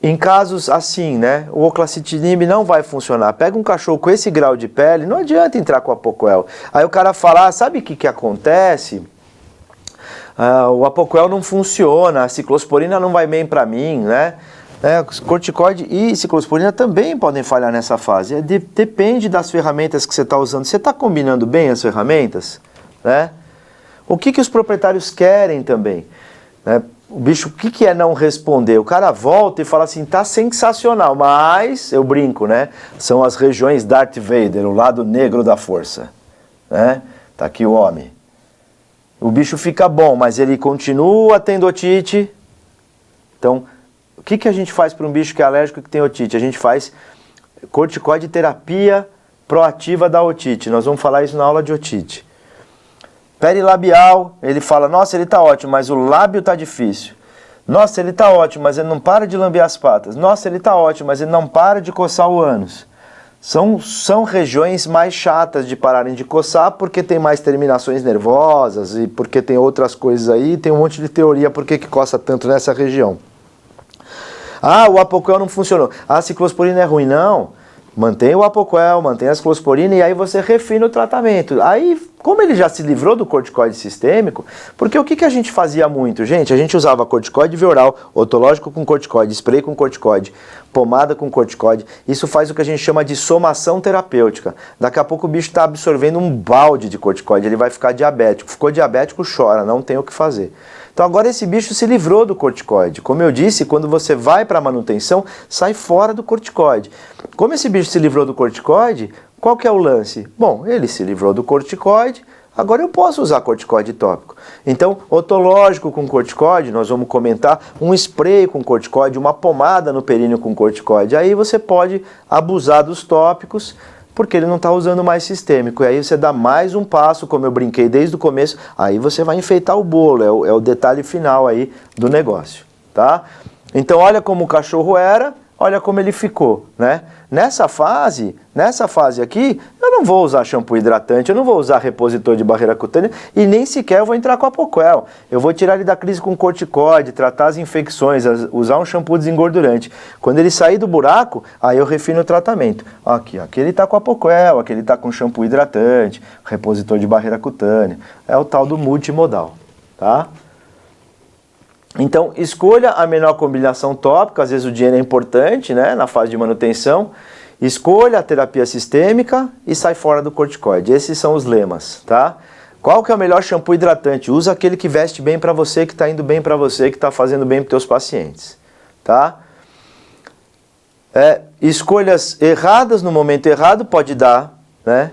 em casos assim, né, o oclacitinib não vai funcionar. Pega um cachorro com esse grau de pele, não adianta entrar com o Apoquel. Aí o cara fala, sabe o que acontece? O Apoquel não funciona, a ciclosporina não vai bem para mim, né? Corticoide e ciclosporina também podem falhar nessa fase. Depende das ferramentas que você está usando. Você está combinando bem as ferramentas? Né? O que os proprietários querem também? Né? O bicho, o que é não responder? O cara volta e fala assim, tá sensacional, mas, eu brinco, né? São as regiões Darth Vader, o lado negro da força, né? Tá aqui o homem. O bicho fica bom, mas ele continua tendo otite. Então, o que a gente faz para um bicho que é alérgico e que tem otite? A gente faz corticoide terapia proativa da otite. Nós vamos falar isso na aula de otite. Perilabial, ele fala, nossa, ele está ótimo, mas o lábio está difícil. Nossa, ele está ótimo, mas ele não para de lamber as patas. Nossa, ele está ótimo, mas ele não para de coçar o ânus. São regiões mais chatas de pararem de coçar, porque tem mais terminações nervosas e porque tem outras coisas aí, tem um monte de teoria por que coça tanto nessa região. O Apoquel não funcionou. A ciclosporina é ruim, não. Mantém o Apoquel, mantém a ciclosporina e aí você refina o tratamento. Aí Como ele já se livrou do corticoide sistêmico, porque o que a gente fazia muito, gente? A gente usava corticoide via oral, otológico com corticoide, spray com corticoide, pomada com corticoide. Isso faz o que a gente chama de somação terapêutica. Daqui a pouco o bicho está absorvendo um balde de corticoide, ele vai ficar diabético. Ficou diabético, chora, não tem o que fazer. Então agora esse bicho se livrou do corticoide. Como eu disse, quando você vai para a manutenção, sai fora do corticoide. Como esse bicho se livrou do corticoide, qual que é o lance? Bom, ele se livrou do corticoide, agora eu posso usar corticoide tópico. Então, otológico com corticoide, nós vamos comentar, um spray com corticoide, uma pomada no períneo com corticoide. Aí você pode abusar dos tópicos, porque ele não está usando mais sistêmico. E aí você dá mais um passo, como eu brinquei desde o começo, aí você vai enfeitar o bolo, é o detalhe final aí do negócio, tá? Então olha como o cachorro era, olha como ele ficou, né? Nessa fase aqui, eu não vou usar shampoo hidratante, eu não vou usar repositor de barreira cutânea e nem sequer eu vou entrar com a Apoquel. Eu vou tirar ele da crise com corticoide, tratar as infecções, usar um shampoo desengordurante. Quando ele sair do buraco, aí eu refino o tratamento. Aqui ele tá com a Apoquel, aqui ele tá com shampoo hidratante, repositor de barreira cutânea. É o tal do multimodal, tá? Então, escolha a menor combinação tópica, às vezes o dinheiro é importante, né, na fase de manutenção. Escolha a terapia sistêmica e sai fora do corticoide. Esses são os lemas, tá? Qual que é o melhor shampoo hidratante? Usa aquele que veste bem para você, que está indo bem para você, que está fazendo bem para os teus pacientes, tá? Escolhas erradas no momento errado pode dar, né?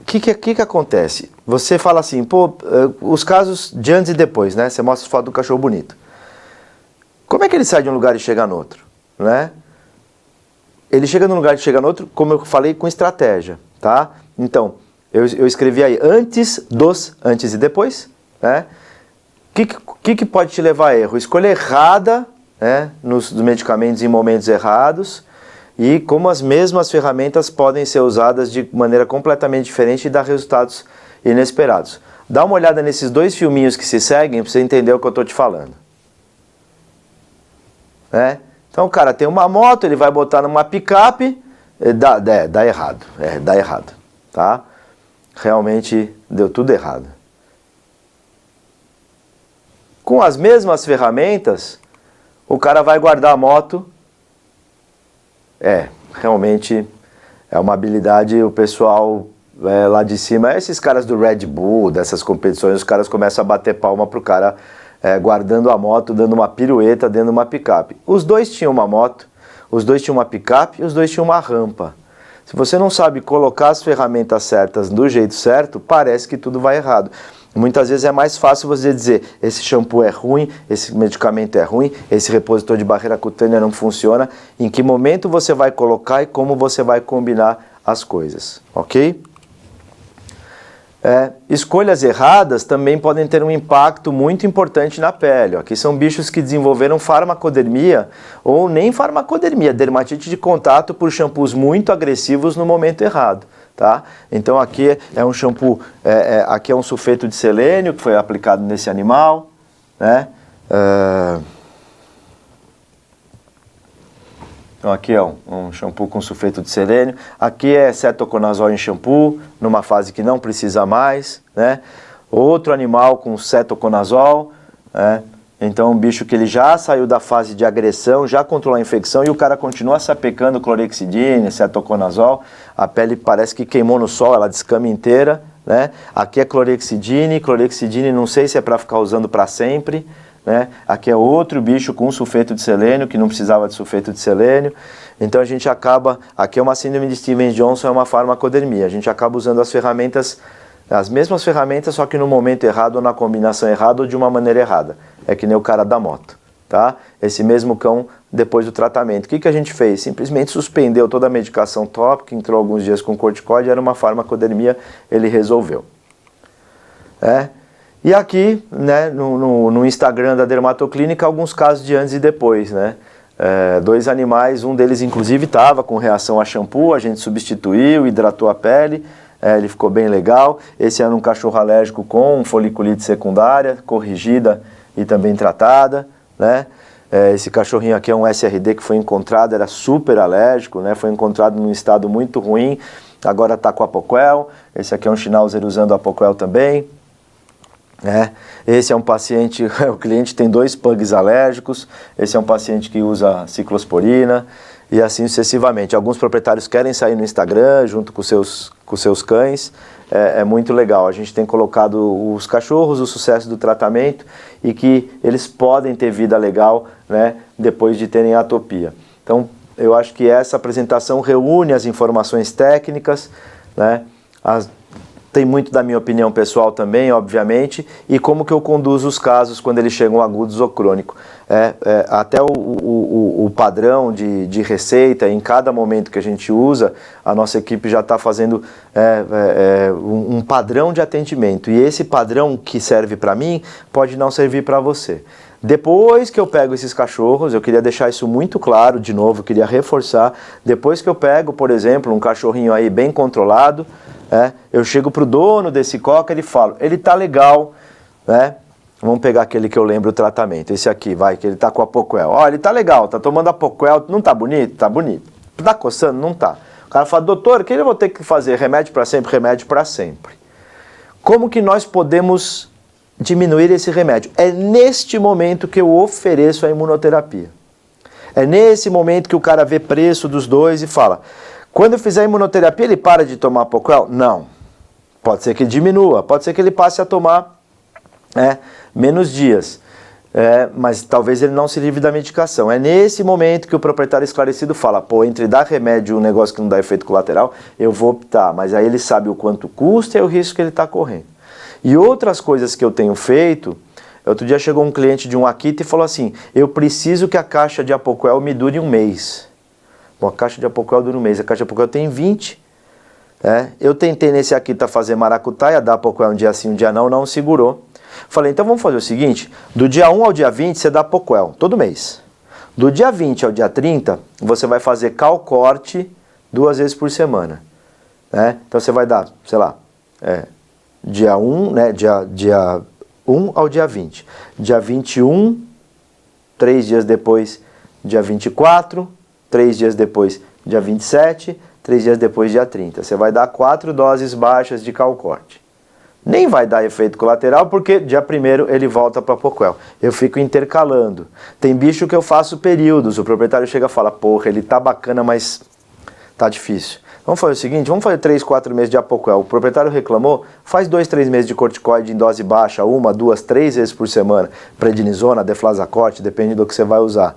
O que acontece? Você fala assim, pô, os casos de antes e depois, né? Você mostra foto do cachorro bonito. Como é que ele sai de um lugar e chega no outro, né? Ele chega num lugar e chega no outro, como eu falei, com estratégia, tá? Então, eu escrevi aí antes e depois, né? O que pode te levar a erro? Escolha errada, né, nos medicamentos em momentos errados, e como as mesmas ferramentas podem ser usadas de maneira completamente diferente e dar resultados inesperados. Dá uma olhada nesses dois filminhos que se seguem para você entender o que eu estou te falando. Então o cara tem uma moto, ele vai botar numa picape, dá errado, dá errado, tá? Realmente deu tudo errado. Com as mesmas ferramentas, o cara vai guardar a moto. Realmente é uma habilidade, o pessoal lá de cima, esses caras do Red Bull, dessas competições, os caras começam a bater palma pro cara guardando a moto, dando uma pirueta dentro de uma picape. Os dois tinham uma moto, os dois tinham uma picape e os dois tinham uma rampa. Se você não sabe colocar as ferramentas certas do jeito certo, parece que tudo vai errado. Muitas vezes é mais fácil você dizer, esse shampoo é ruim, esse medicamento é ruim, esse repositor de barreira cutânea não funciona, em que momento você vai colocar e como você vai combinar as coisas, ok? Escolhas erradas também podem ter um impacto muito importante na pele. Aqui são bichos que desenvolveram farmacodermia ou nem farmacodermia, dermatite de contato por shampoos muito agressivos no momento errado. Tá? Então aqui é um shampoo, aqui é um sulfeto de selênio que foi aplicado nesse animal, né? Então aqui é um shampoo com sulfeto de selênio, aqui é cetoconazol em shampoo, numa fase que não precisa mais, né? Outro animal com cetoconazol, né? Então um bicho que ele já saiu da fase de agressão, já controlou a infecção e o cara continua sapecando clorexidina, cetoconazol, a pele parece que queimou no sol, ela descama inteira, né? Aqui é clorexidina não sei se é para ficar usando para sempre, né? Aqui é outro bicho com sulfeto de selênio, que não precisava de sulfeto de selênio, então a gente acaba, aqui é uma síndrome de Stevens-Johnson, é uma farmacodermia, a gente acaba usando as ferramentas, as mesmas ferramentas, só que no momento errado, ou na combinação errada, ou de uma maneira errada. É que nem o cara da moto, tá? Esse mesmo cão, depois do tratamento. O que a gente fez? Simplesmente suspendeu toda a medicação tópica, entrou alguns dias com corticóide, era uma farmacodermia, ele resolveu. E aqui, né, no Instagram da Dermatoclínica, alguns casos de antes e depois, né? Dois animais, um deles inclusive estava com reação a shampoo, a gente substituiu, hidratou a pele, ele ficou bem legal. Esse era um cachorro alérgico com foliculite secundária, corrigida e também tratada, né? Esse cachorrinho aqui é um SRD que foi encontrado, era super alérgico, né? Foi encontrado num estado muito ruim, agora está com Apoquel. Esse aqui é um Schnauzer usando Apoquel também. Esse é um paciente, o cliente tem 2 pugs alérgicos, esse é um paciente que usa ciclosporina e assim sucessivamente. Alguns proprietários querem sair no Instagram junto com seus cães, é muito legal. A gente tem colocado os cachorros, o sucesso do tratamento e que eles podem ter vida legal, né, depois de terem atopia. Então, eu acho que essa apresentação reúne as informações técnicas, né, tem muito da minha opinião pessoal também, obviamente, e como que eu conduzo os casos quando eles chegam agudos ou crônicos. Até o padrão de receita, em cada momento que a gente usa, a nossa equipe já está fazendo um padrão de atendimento. E esse padrão que serve para mim, pode não servir para você. Depois que eu pego esses cachorros, eu queria deixar isso muito claro, de novo, eu queria reforçar, depois que eu pego, por exemplo, um cachorrinho aí bem controlado, eu chego pro dono desse cocker e falo, ele tá legal, né? Vamos pegar aquele que eu lembro o tratamento, esse aqui, vai, que ele tá com Apoquel. Ó, ele tá legal, tá tomando Apoquel, não tá bonito? Tá bonito. Tá coçando? Não tá. O cara fala, doutor, o que eu vou ter que fazer? Remédio para sempre? Remédio para sempre. Como que nós podemos diminuir esse remédio? É neste momento que eu ofereço a imunoterapia. É nesse momento que o cara vê preço dos dois e fala, quando eu fizer a imunoterapia, ele para de tomar Apoquel? Não. Pode ser que ele diminua, pode ser que ele passe a tomar menos dias, mas talvez ele não se livre da medicação. É nesse momento que o proprietário esclarecido fala, pô, entre dar remédio e um negócio que não dá efeito colateral, eu vou optar, mas aí ele sabe o quanto custa e o risco que ele está correndo. E outras coisas que eu tenho feito, outro dia chegou um cliente de um Akita e falou assim, eu preciso que a caixa de Apoquel me dure um mês. Bom, a caixa de Apoquel dura um mês, a caixa de Apoquel tem 20. Eu tentei nesse Akita fazer maracutaia, dar Apoquel um dia sim, um dia não segurou. Falei, então vamos fazer o seguinte, do dia 1 ao dia 20 você dá Apoquel, todo mês. Do dia 20 ao dia 30, você vai fazer calcorte 2 vezes por semana. Então você vai dar, sei lá, dia 1, né, dia 1 ao dia 20. Dia 21, 3 dias depois, dia 24, 3 dias depois, dia 27, 3 dias depois, dia 30. Você vai dar 4 doses baixas de calcorte. Nem vai dar efeito colateral, porque dia 1º ele volta para Apoquel. Eu fico intercalando. Tem bicho que eu faço períodos. O proprietário chega e fala, porra, ele tá bacana, mas tá difícil. Vamos fazer o seguinte, vamos fazer 3, 4 meses de Apoquel. O proprietário reclamou, faz 2, 3 meses de corticoide em dose baixa, 1, 2, 3 vezes por semana. Prednisona, deflazacort, depende do que você vai usar.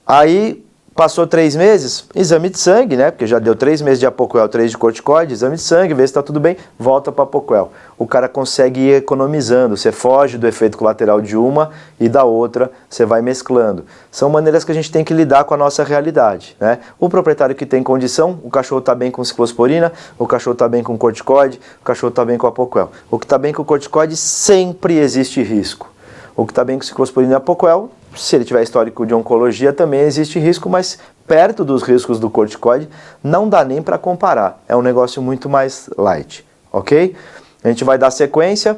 Aí, passou 3 meses, exame de sangue, né? Porque já deu 3 meses de Apoquel, 3 de corticoide, exame de sangue, vê se está tudo bem, volta para Apoquel. O cara consegue ir economizando, você foge do efeito colateral de uma e da outra você vai mesclando. São maneiras que a gente tem que lidar com a nossa realidade, né? O proprietário que tem condição, o cachorro está bem com ciclosporina, o cachorro está bem com corticoide, o cachorro está bem com Apoquel. O que está bem com corticoide sempre existe risco. O que está bem com ciclosporina e Apoquel, se ele tiver histórico de oncologia, também existe risco, mas perto dos riscos do corticoide, não dá nem para comparar. É um negócio muito mais light, ok? A gente vai dar sequência,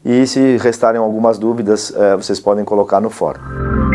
e se restarem algumas dúvidas, vocês podem colocar no fórum.